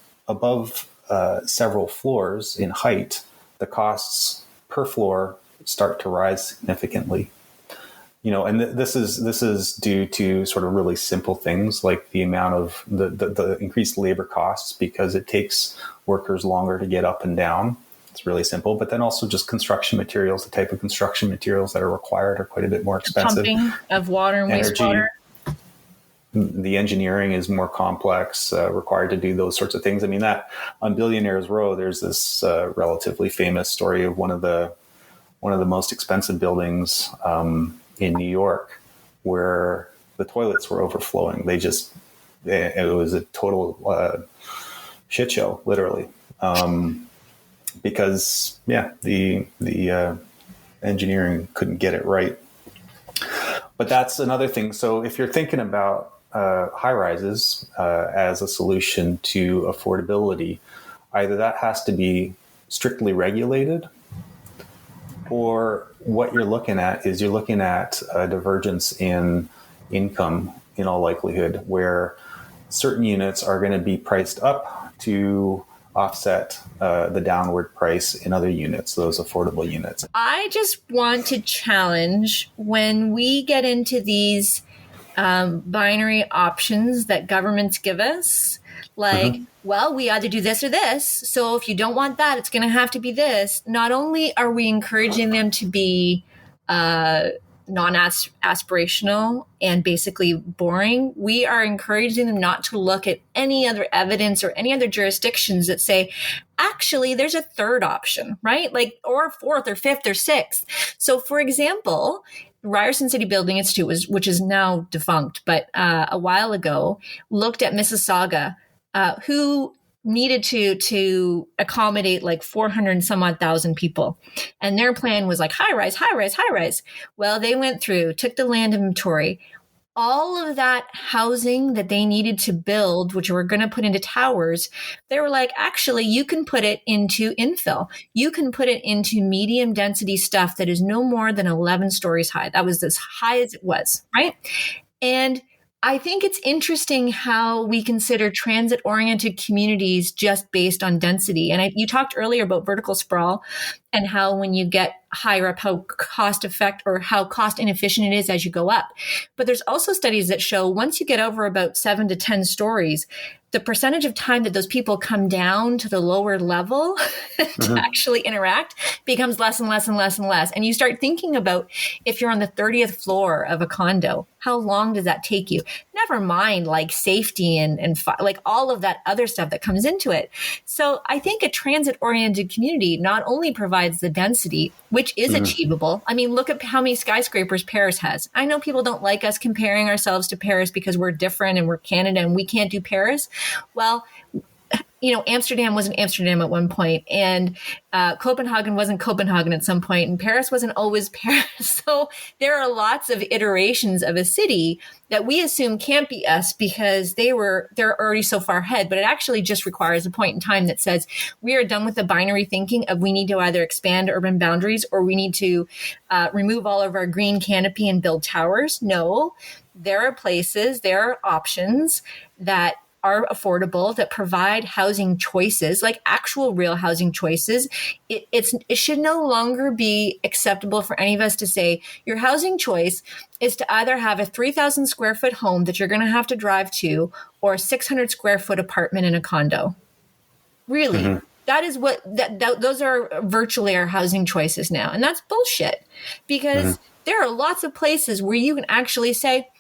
several floors in height, the costs per floor start to rise significantly. And this is due to sort of really simple things like the amount of the increased labor costs, because it takes workers longer to get up and down. It's really simple, but then also just construction materials, the type of construction materials that are required are quite a bit more expensive. Pumping of water and wastewater. The engineering is more complex, required to do those sorts of things. I mean, that on Billionaires Row, there's this relatively famous story of one of the most expensive buildings in New York, where the toilets were overflowing. It was a total shit show, literally, because the engineering couldn't get it right. But that's another thing. So if you're thinking about high rises as a solution to affordability, either that has to be strictly regulated, or what you're looking at is you're looking at a divergence in income in all likelihood, where certain units are going to be priced up to offset the downward price in other units, those affordable units. I just want to challenge when we get into these binary options that governments give us. Like, well, we either do this or this. So if you don't want that, it's going to have to be this. Not only are we encouraging them to be non-aspirational and basically boring, we are encouraging them not to look at any other evidence or any other jurisdictions that say, actually, there's a third option, right? Like, or fourth or fifth or sixth. So, for example, Ryerson City Building Institute, which is now defunct, but a while ago, looked at Mississauga, who needed to accommodate like 400 and some odd thousand people. And their plan was like high rise, high rise, high rise. Well, they went through, took the land inventory, all of that housing that they needed to build, which were going to put into towers, they were like, actually, you can put it into infill. You can put it into medium density stuff that is no more than 11 stories high. That was as high as it was, right? And I think it's interesting how we consider transit-oriented communities just based on density. And you talked earlier about vertical sprawl and how when you get higher up, how how cost inefficient it is as you go up. But there's also studies that show once you get over about 7 to 10 stories, the percentage of time that those people come down to the lower level to actually interact becomes less and less and less and less. And you start thinking about if you're on the 30th floor of a condo, how long does that take you? Never mind like safety and like all of that other stuff that comes into it. So I think a transit-oriented community not only provides the density, which is achievable. I mean, look at how many skyscrapers Paris has. I know people don't like us comparing ourselves to Paris because we're different and we're Canada and we can't do Paris. Well, Amsterdam wasn't Amsterdam at one point, and Copenhagen wasn't Copenhagen at some point, and Paris wasn't always Paris. So there are lots of iterations of a city that we assume can't be us because they're already so far ahead. But it actually just requires a point in time that says we are done with the binary thinking of we need to either expand urban boundaries or we need to remove all of our green canopy and build towers. No, there are places, there are options that are affordable, that provide housing choices, like actual real housing choices. It should no longer be acceptable for any of us to say your housing choice is to either have a 3,000 square foot home that you're going to have to drive to or a 600 square foot apartment in a condo. Really? That is what those are virtually our housing choices now. And that's bullshit because there are lots of places where you can actually say,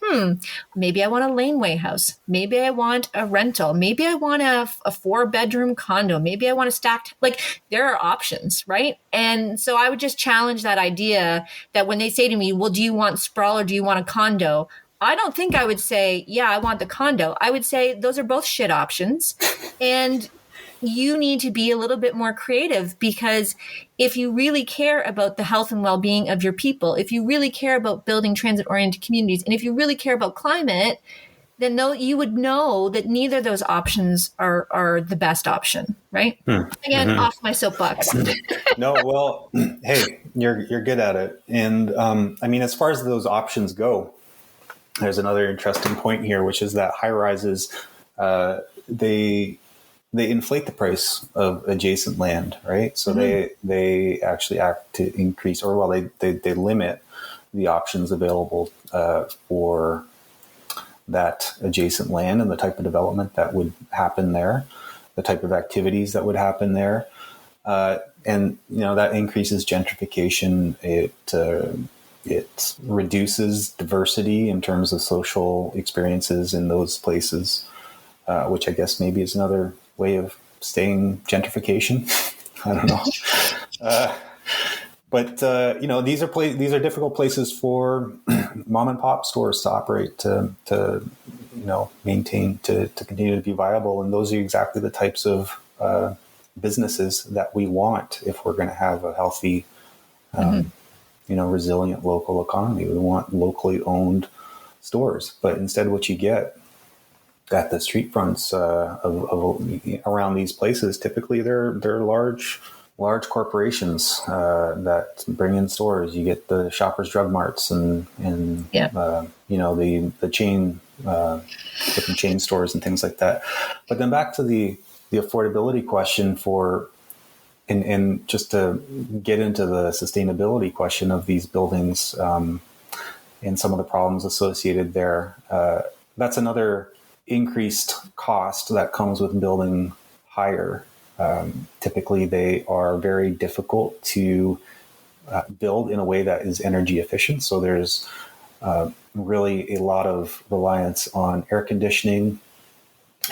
maybe I want a laneway house. Maybe I want a rental. Maybe I want a 4-bedroom condo. Maybe I want a stacked, like there are options, right? And so I would just challenge that idea that when they say to me, well, do you want sprawl or do you want a condo? I don't think I would say, yeah, I want the condo. I would say those are both shit options. And you need to be a little bit more creative because if you really care about the health and well-being of your people, if you really care about building transit-oriented communities, and if you really care about climate, then you would know that neither of those options are the best option, right? Again, off my soapbox. No, well, hey, you're good at it. And I mean, as far as those options go, there's another interesting point here, which is that high rises, they inflate the price of adjacent land, right? So they actually act to increase, or well, they limit the options available for that adjacent land and the type of development that would happen there, the type of activities that would happen there, and that increases gentrification. It reduces diversity in terms of social experiences in those places, which I guess maybe is another way of staying gentrification. I don't know. But these are difficult places for mom and pop stores to operate, to maintain, to continue to be viable. And those are exactly the types of businesses that we want if we're going to have a healthy, resilient local economy. We want locally owned stores, but instead what you get at the street fronts around these places, typically they're large large corporations that bring in stores. You get the Shoppers Drug Marts and the chain different chain stores and things like that. But then back to the affordability question and just to get into the sustainability question of these buildings and some of the problems associated there. That's another increased cost that comes with building higher. Typically, they are very difficult to build in a way that is energy efficient. So there's really a lot of reliance on air conditioning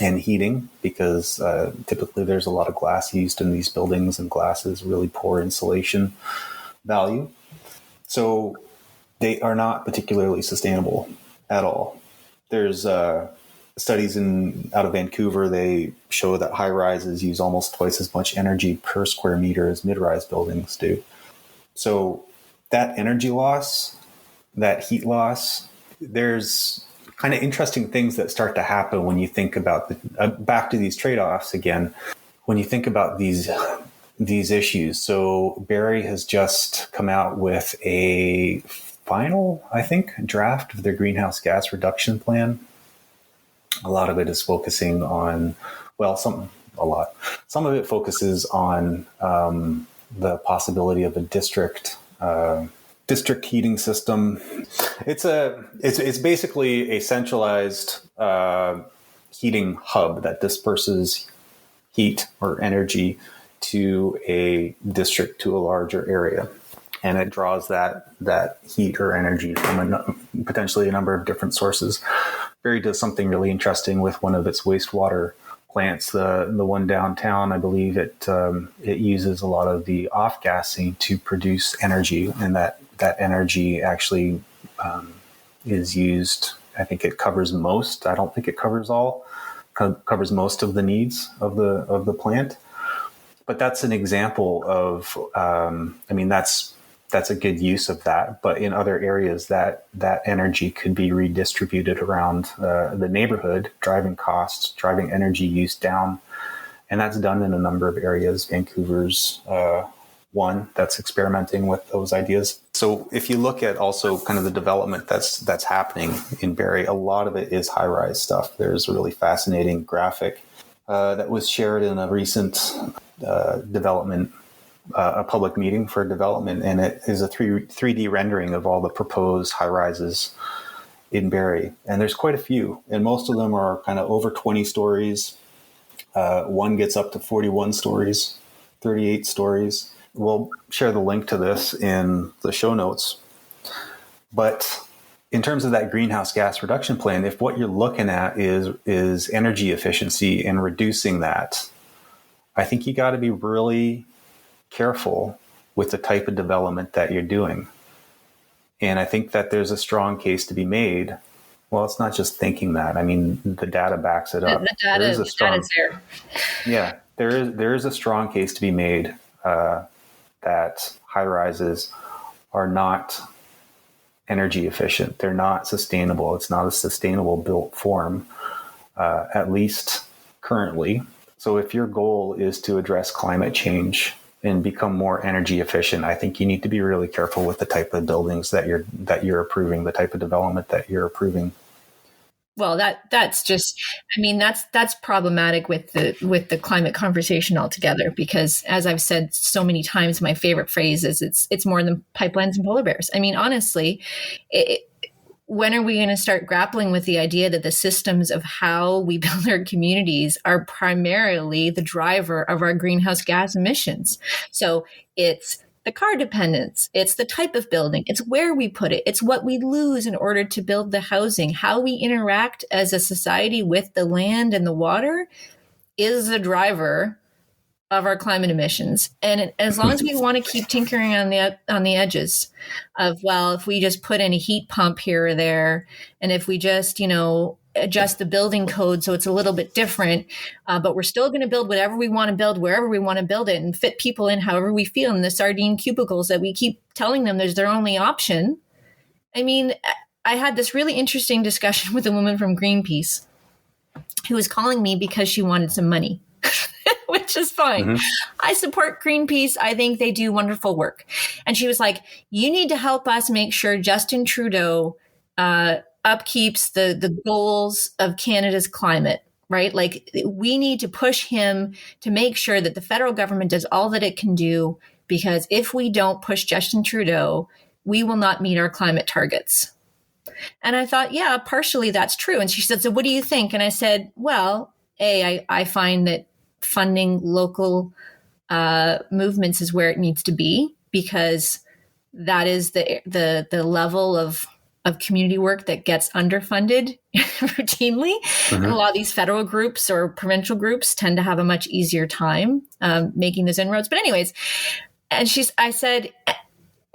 and heating because typically there's a lot of glass used in these buildings, and glass is really poor insulation value. So they are not particularly sustainable at all. There's studies out of Vancouver. They show that high rises use almost twice as much energy per square meter as mid-rise buildings do. So that energy loss, that heat loss, there's kind of interesting things that start to happen when you think about back to these trade-offs again. When you think about these issues, so Barrie has just come out with a final, I think, draft of their greenhouse gas reduction plan. A lot of it is focusing on, some of it focuses on the possibility of a district heating system. It's basically a centralized heating hub that disperses heat or energy to a district, to a larger area, and it draws that heat or energy from potentially a number of different sources. Barrie does something really interesting with one of its wastewater plants, the one downtown. I believe it uses a lot of the off-gassing to produce energy, and that energy actually is used. I think it covers most. I don't think it covers all. Covers most of the needs of the plant. But that's an example of. That's a good use of that. But in other areas, that energy could be redistributed around the neighborhood, driving costs, driving energy use down. And that's done in a number of areas. Vancouver's one that's experimenting with those ideas. So if you look at also kind of the development that's happening in Barrie, a lot of it is high-rise stuff. There's a really fascinating graphic that was shared in a recent development a public meeting for development, and it is a 3D rendering of all the proposed high rises in Barrie. And there's quite a few, and most of them are kind of over 20 stories. One gets up to 41 stories, 38 stories. We'll share the link to this in the show notes. But in terms of that greenhouse gas reduction plan, if what you're looking at is energy efficiency and reducing that, I think you got to be really careful with the type of development that you're doing. And I think that there's a strong case to be made. Well, it's not just thinking that. I mean, the data backs it up. The data is there. Yeah, there is a strong case to be made that high rises are not energy efficient. They're not sustainable. It's not a sustainable built form, at least currently. So if your goal is to address climate change and become more energy efficient, I think you need to be really careful with the type of buildings that you're approving, the type of development that you're approving. Well, that's just, I mean, that's problematic with the climate conversation altogether, because as I've said so many times, my favorite phrase is it's more than pipelines and polar bears. I mean, honestly, when are we going to start grappling with the idea that the systems of how we build our communities are primarily the driver of our greenhouse gas emissions? So it's the car dependence, it's the type of building, it's where we put it, it's what we lose in order to build the housing, how we interact as a society with the land and the water is the driver of our climate emissions. And as long as we want to keep tinkering on the edges of, well, if we just put in a heat pump here or there, and if we just, adjust the building code so it's a little bit different, but we're still going to build whatever we want to build, wherever we want to build it, and fit people in however we feel in the sardine cubicles that we keep telling them there's their only option. I mean, I had this really interesting discussion with a woman from Greenpeace who was calling me because she wanted some money. Which which is fine. Mm-hmm. I support Greenpeace. I think they do wonderful work. And she was like, you need to help us make sure Justin Trudeau upkeeps the goals of Canada's climate, right? Like, we need to push him to make sure that the federal government does all that it can do, because if we don't push Justin Trudeau, we will not meet our climate targets. And I thought, yeah, partially that's true. And she said, so what do you think? And I said, well, I find that funding local movements is where it needs to be, because that is the level of community work that gets underfunded routinely. Mm-hmm. And a lot of these federal groups or provincial groups tend to have a much easier time making those inroads. But anyways, and I said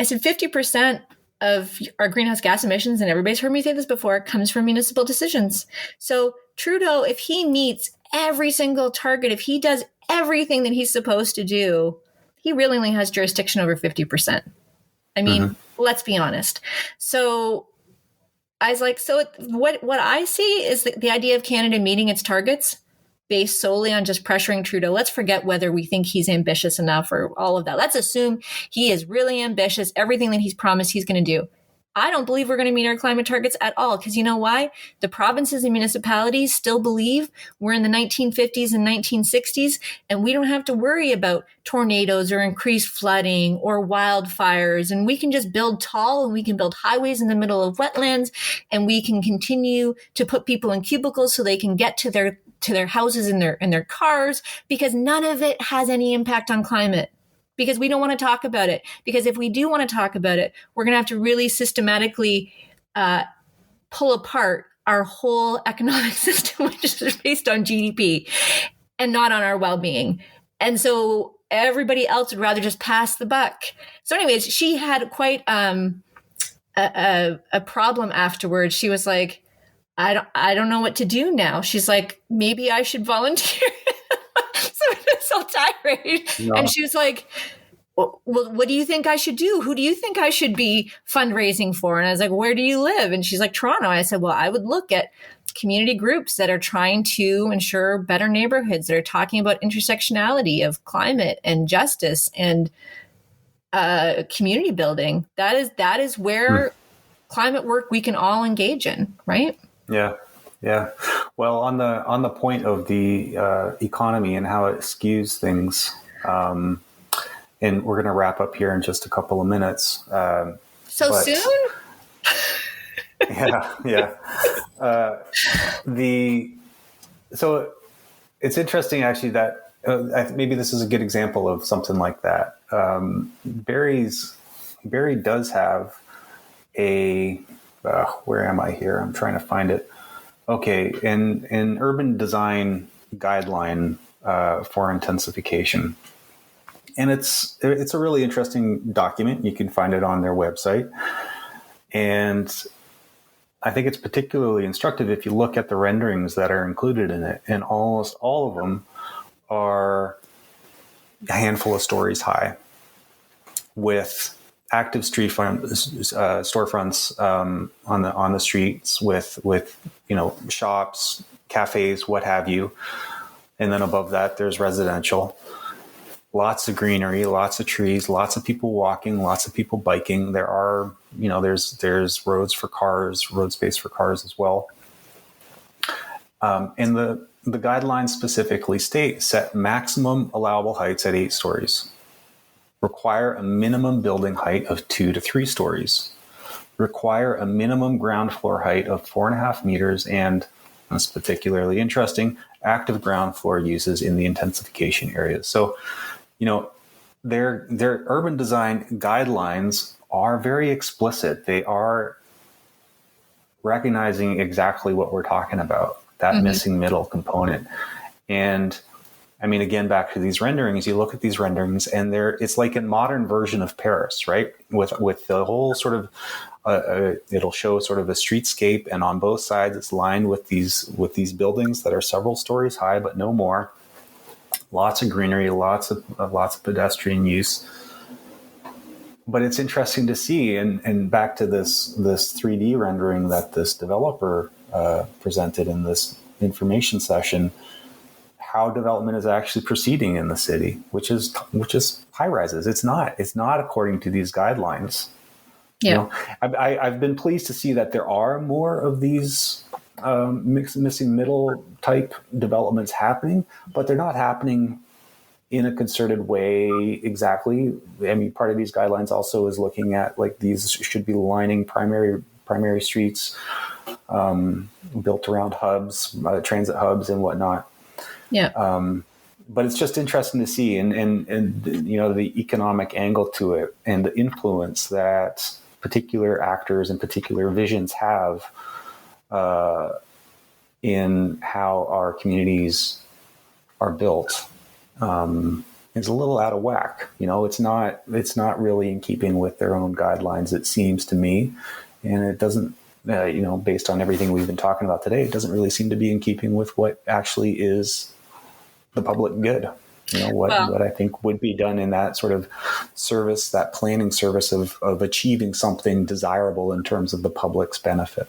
50% of our greenhouse gas emissions, and everybody's heard me say this before, comes from municipal decisions. So Trudeau, if he meets every single target, if he does everything that he's supposed to do, he really only has jurisdiction over 50%. I mean, let's be honest. So I was like, so what I see is the idea of Canada meeting its targets based solely on just pressuring Trudeau. Let's forget whether we think he's ambitious enough or all of that. Let's assume he is really ambitious. Everything that he's promised he's going to do. I don't believe we're going to meet our climate targets at all. Because you know why? The provinces and municipalities still believe we're in the 1950s and 1960s, and we don't have to worry about tornadoes or increased flooding or wildfires. And we can just build tall, and we can build highways in the middle of wetlands, and we can continue to put people in cubicles so they can get to their houses and their cars, because none of it has any impact on climate. Because we don't want to talk about it. Because if we do want to talk about it, we're going to have to really systematically pull apart our whole economic system, which is based on GDP and not on our well-being. And so everybody else would rather just pass the buck. So anyways, she had quite a problem afterwards. She was like, I don't know what to do now. She's like, maybe I should volunteer. This whole tirade. No. And she was like, well, what do you think I should do? Who do you think I should be fundraising for? And I was like, where do you live? And she's like, Toronto. I said, well, I would look at community groups that are trying to ensure better neighborhoods, that are talking about intersectionality of climate and justice and community building. That is where climate work we can all engage in, right? Yeah. Yeah. Well, on the point of the economy and how it skews things, and we're going to wrap up here in just a couple of minutes. Soon? Yeah. So it's interesting, actually, that maybe this is a good example of something like that. Barrie does have a where am I here? I'm trying to find it. Okay, an urban design guideline for intensification, and it's a really interesting document. You can find it on their website, and I think it's particularly instructive if you look at the renderings that are included in it, and almost all of them are a handful of stories high, with active storefronts on the streets with shops, cafes, what have you, and then above that there's residential. Lots of greenery, lots of trees, lots of people walking, lots of people biking. There are there's roads for cars, road space for cars as well. And the guidelines specifically set maximum allowable heights at 8 stories. Require a minimum building height of 2 to 3 stories. Require a minimum ground floor height of 4.5 meters, and that's particularly interesting, active ground floor uses in the intensification areas. So, their urban design guidelines are very explicit. They are recognizing exactly what we're talking about, that missing middle component. And I mean, again, back to these renderings, you look at these renderings and it's like a modern version of Paris, right? With the whole sort of, it'll show sort of a streetscape, and on both sides it's lined with these buildings that are several stories high, but no more. Lots of greenery, lots of pedestrian use. But it's interesting to see, and back to this 3D rendering that this developer presented in this information session, how development is actually proceeding in the city, which is high rises. It's not according to these guidelines. Yeah. You know, I've been pleased to see that there are more of these missing middle type developments happening, but they're not happening in a concerted way exactly. I mean, part of these guidelines also is looking at like these should be lining primary streets, built around hubs, transit hubs and whatnot. Yeah. But it's just interesting to see and you know, the economic angle to it and the influence that particular actors and particular visions have in how our communities are built. Is a little out of whack. You know, it's not really in keeping with their own guidelines, it seems to me. And it doesn't, you know, based on everything we've been talking about today, it doesn't really seem to be in keeping with what actually is the public good. You know, what I think would be done in that sort of service, that planning service of achieving something desirable in terms of the public's benefit.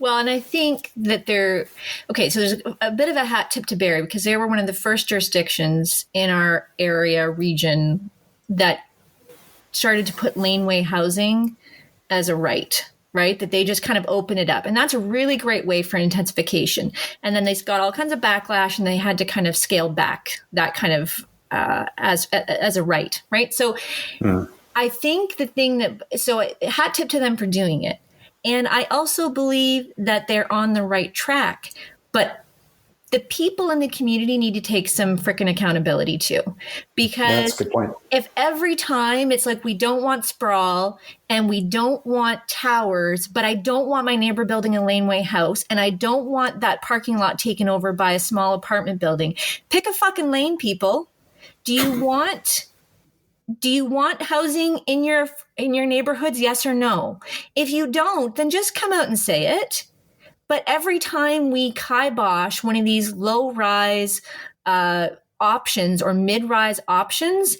Well, and I think that so there's a bit of a hat tip to Barrie, because they were one of the first jurisdictions in our area region that started to put laneway housing as a right, that they just kind of open it up. And that's a really great way for intensification. And then they got all kinds of backlash and they had to kind of scale back that kind of as a right? So I think hat tip to them for doing it. And I also believe that they're on the right track. But the people in the community need to take some freaking accountability too. Because that's a good point. If every time it's like, we don't want sprawl and we don't want towers, but I don't want my neighbor building a laneway house and I don't want that parking lot taken over by a small apartment building. Pick a fucking lane, people. Do you want housing in your neighborhoods? Yes or no? If you don't, then just come out and say it. But every time we kibosh one of these low-rise options or mid-rise options,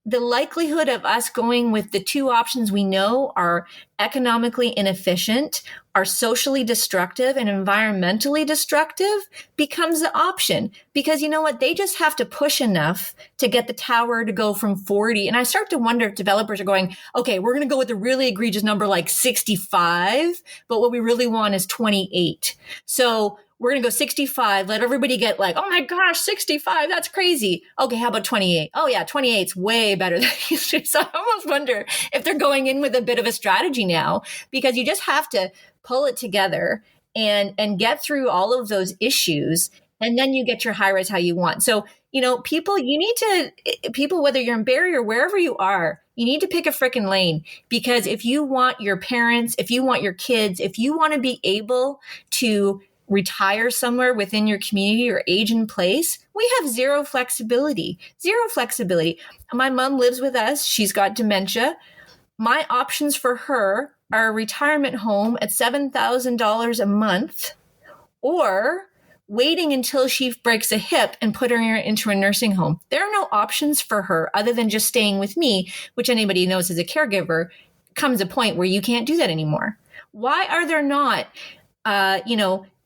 the likelihood of us going with the two options we know are economically inefficient, are socially destructive, and environmentally destructive becomes the option. Because you know what? They just have to push enough to get the tower to go from 40. And I start to wonder if developers are going, okay, we're going to go with a really egregious number like 65, but what we really want is 28. So we're going to go 65. Let everybody get like, oh my gosh, 65. That's crazy. Okay, how about 28? Oh yeah, 28's way better than history. So I almost wonder if they're going in with a bit of a strategy now, because you just have to pull it together and get through all of those issues. And then you get your high rise how you want. So, you know, people, whether you're in Barrie or wherever you are, you need to pick a freaking lane. Because if you want your parents, if you want your kids, if you want to be able to retire somewhere within your community or age in place, we have zero flexibility. My mom lives with us. She's got dementia. My options for her are a retirement home at $7,000 a month, or waiting until she breaks a hip and put her into a nursing home. There are no options for her other than just staying with me, which anybody knows as a caregiver comes a point where you can't do that anymore. Why are there not,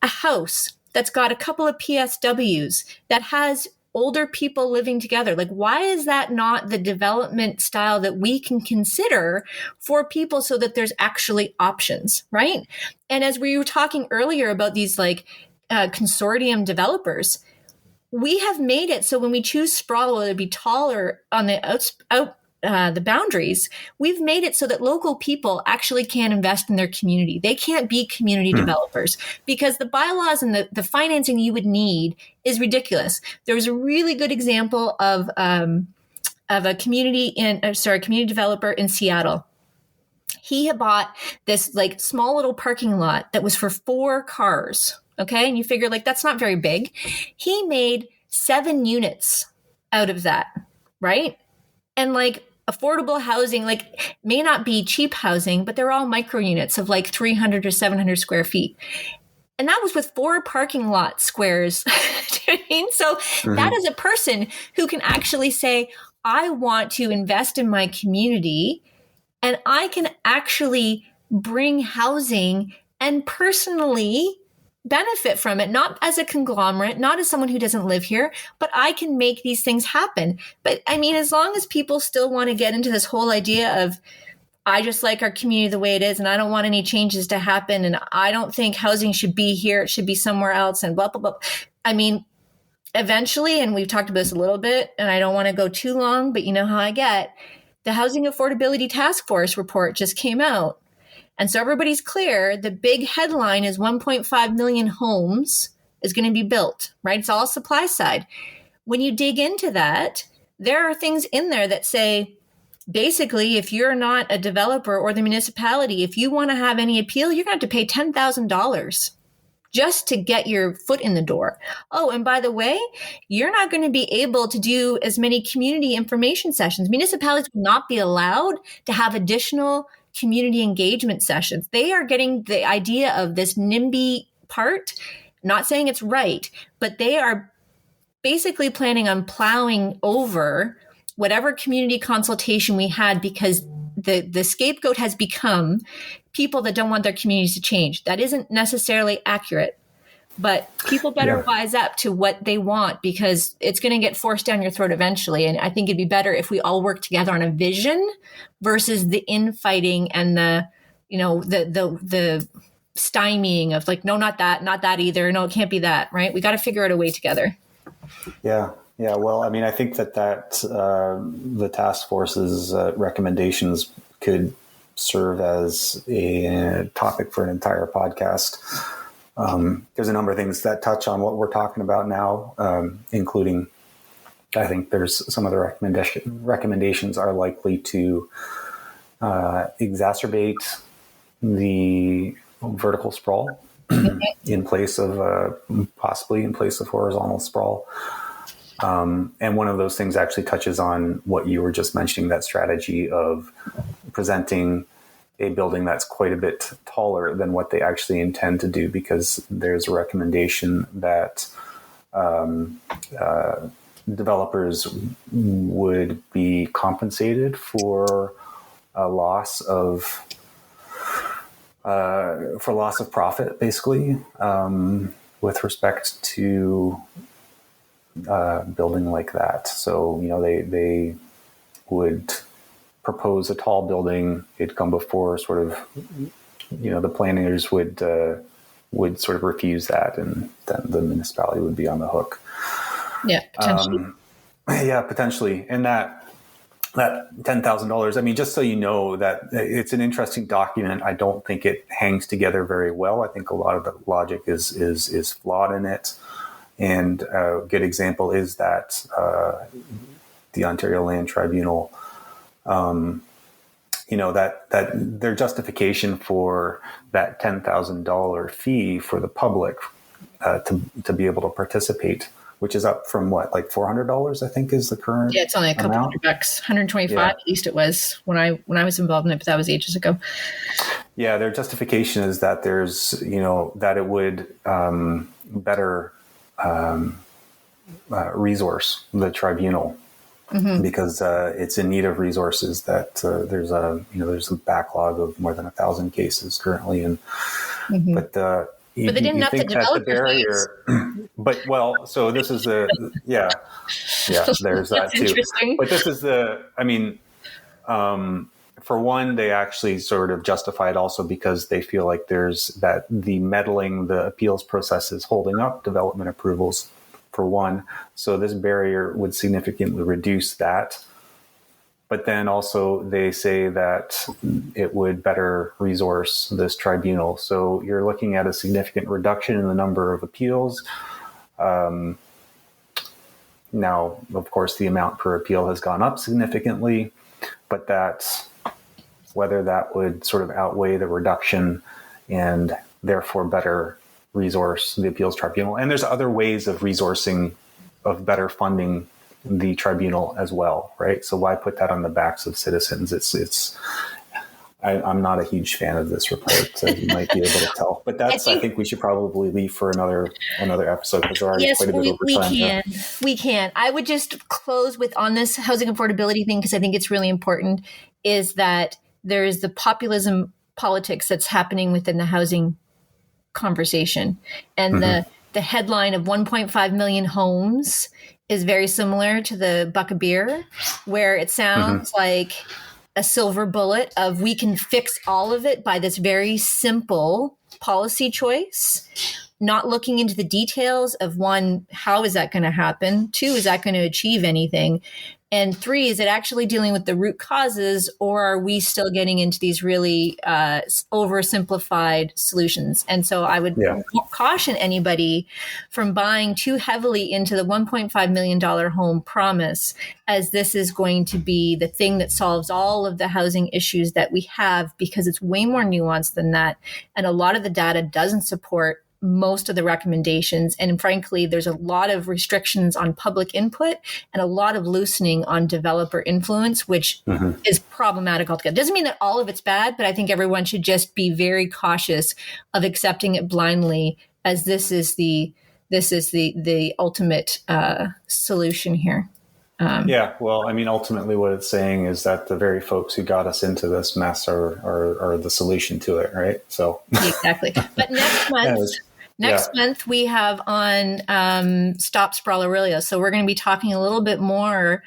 a house that's got a couple of PSWs that has older people living together? Like, why is that not the development style that we can consider for people so that there's actually options, right? And as we were talking earlier about these consortium developers, we have made it so when we choose sprawl, whether it be taller on the boundaries, we've made it so that local people actually can invest in their community. They can't be community developers because the bylaws and the financing you would need is ridiculous. There was a really good example of a community developer in Seattle. He had bought this small little parking lot that was for 4 cars. Okay. And you figure that's not very big. He made 7 units out of that. Right. And affordable housing, may not be cheap housing, but they're all micro units of 300 or 700 square feet. And that was with 4 parking lot squares. Do you know what I mean? So that is a person who can actually say, I want to invest in my community and I can actually bring housing and personally benefit from it, not as a conglomerate, not as someone who doesn't live here, but I can make these things happen. But I mean, as long as people still want to get into this whole idea of, I just like our community the way it is, and I don't want any changes to happen, and I don't think housing should be here, it should be somewhere else, and blah, blah, blah. I mean, eventually, and we've talked about this a little bit, and I don't want to go too long, but you know how I get, the Housing Affordability Task Force report just came out. And so everybody's clear, the big headline is 1.5 million homes is going to be built, right? It's all supply side. When you dig into that, there are things in there that say, basically, if you're not a developer or the municipality, if you want to have any appeal, you're going to have to pay $10,000 just to get your foot in the door. Oh, and by the way, you're not going to be able to do as many community information sessions. Municipalities will not be allowed to have additional community engagement sessions. They are getting the idea of this NIMBY part, not saying it's right, but they are basically planning on plowing over whatever community consultation we had, because the scapegoat has become people that don't want their communities to change. That isn't necessarily accurate, but people better wise up to what they want, because it's going to get forced down your throat eventually. And I think it'd be better if we all work together on a vision versus the infighting and the stymieing of like, no, not that either. No, it can't be that, right? We got to figure out a way together. Yeah. Yeah. Well, I mean, I think that the task force's recommendations could serve as a topic for an entire podcast. There's a number of things that touch on what we're talking about now, including, I think there's some of the recommendations are likely to exacerbate the vertical sprawl possibly in place of horizontal sprawl. And one of those things actually touches on what you were just mentioning, that strategy of presenting a building that's quite a bit taller than what they actually intend to do, because there's a recommendation that developers would be compensated for a loss of profit, basically, with respect to building like that. So, they would propose a tall building. It'd come before sort of, the planners would sort of refuse that, and then the municipality would be on the hook. Yeah, potentially. Potentially. And that $10,000, I mean, just so you know, that it's an interesting document. I don't think it hangs together very well. I think a lot of the logic is flawed in it. And a good example is that the Ontario Land Tribunal, that their justification for that $10,000 fee for the public to be able to participate, which is up from what, like $400, I think is the current. Yeah, it's only a couple amount. $100, 125 at least it was when I was involved in it, but that was ages ago. Yeah, their justification is that there's, that it would better resource the tribunal, because it's in need of resources. That there's a backlog of more than 1,000 cases currently, and but they didn't up the developer fees. So this is there's that too. But this is for one, they actually sort of justify it also because they feel like there's the appeals process is holding up development approvals, for one. So this barrier would significantly reduce that. But then also they say that it would better resource this tribunal. So you're looking at a significant reduction in the number of appeals. Now, of course, the amount per appeal has gone up significantly, but whether that would sort of outweigh the reduction and therefore better resource the appeals tribunal. And there's other ways of resourcing, of better funding the tribunal as well, right? So why put that on the backs of citizens? I'm not a huge fan of this report, so you might be able to tell. But I think we should probably leave for another episode, because we're already quite a bit over time. We can. I would just close with, on this housing affordability thing, because I think it's really important, is that there is the populism politics that's happening within the housing conversation. And the headline of 1.5 million homes is very similar to the buck of beer, where it sounds like a silver bullet of we can fix all of it by this very simple policy choice, not looking into the details of, one, how is that going to happen? Two, is that going to achieve anything? And three, is it actually dealing with the root causes, or are we still getting into these really oversimplified solutions? And so I would caution anybody from buying too heavily into the $1.5 million home promise, as this is going to be the thing that solves all of the housing issues that we have, because it's way more nuanced than that. And a lot of the data doesn't support most of the recommendations. And frankly, there's a lot of restrictions on public input and a lot of loosening on developer influence, which is problematic altogether. Doesn't mean that all of it's bad, but I think everyone should just be very cautious of accepting it blindly, as this is the ultimate solution here. Well, I mean, ultimately what it's saying is that the very folks who got us into this mess are the solution to it, right? So exactly. But next month we have on Stop Sprawl Aurelia. So we're going to be talking a little bit more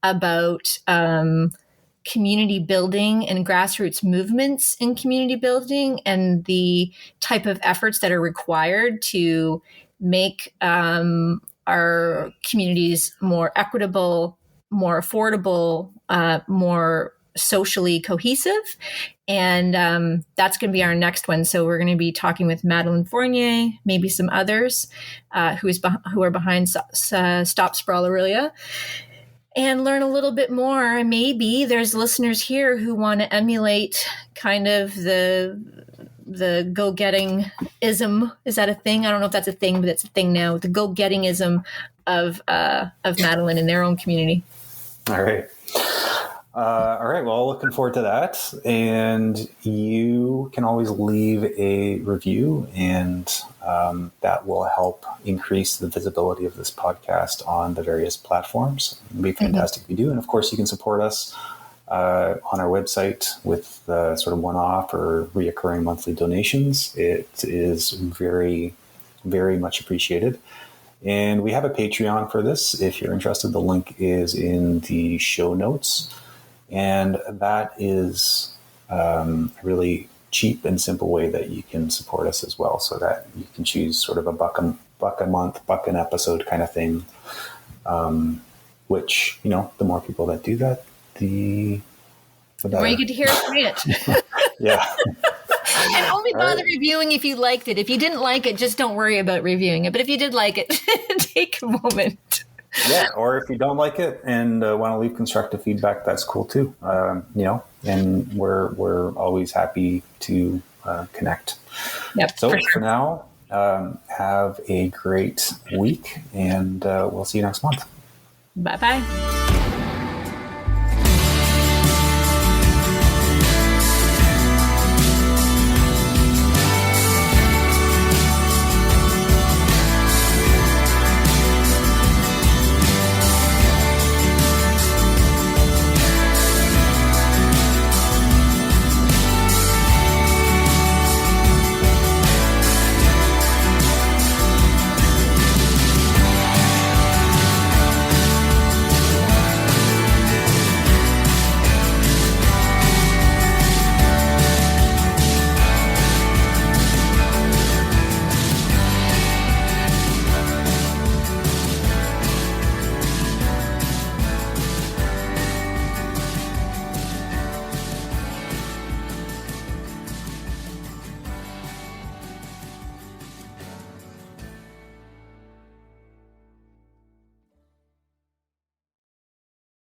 about community building and grassroots movements in community building, and the type of efforts that are required to make our communities more equitable, more affordable, more socially cohesive. And that's going to be our next one. So we're going to be talking with Madeline Fournier, maybe some others who are behind Stop Sprawl Aurelia, and learn a little bit more. And maybe there's listeners here who want to emulate kind of the go-getting-ism. Is that a thing? I don't know if that's a thing, but it's a thing now. The go-getting-ism of Madeline in their own community. All right. Well, looking forward to that. And you can always leave a review, and that will help increase the visibility of this podcast on the various platforms. It'd be fantastic if you do. And of course, you can support us on our website with sort of one-off or reoccurring monthly donations. It is very, very much appreciated. And we have a Patreon for this. If you're interested, the link is in the show notes. And that is a really cheap and simple way that you can support us as well, so that you can choose sort of a buck a month, buck an episode kind of thing, which, the more people that do that, the better. Or you get to hear us rant. Yeah. And only bother reviewing if you liked it. If you didn't like it, just don't worry about reviewing it. But if you did like it, take a moment. Yeah, or if you don't like it and want to leave constructive feedback, that's cool too. And we're always happy to connect. Yep. So for now, have a great week, and we'll see you next month. Bye-bye.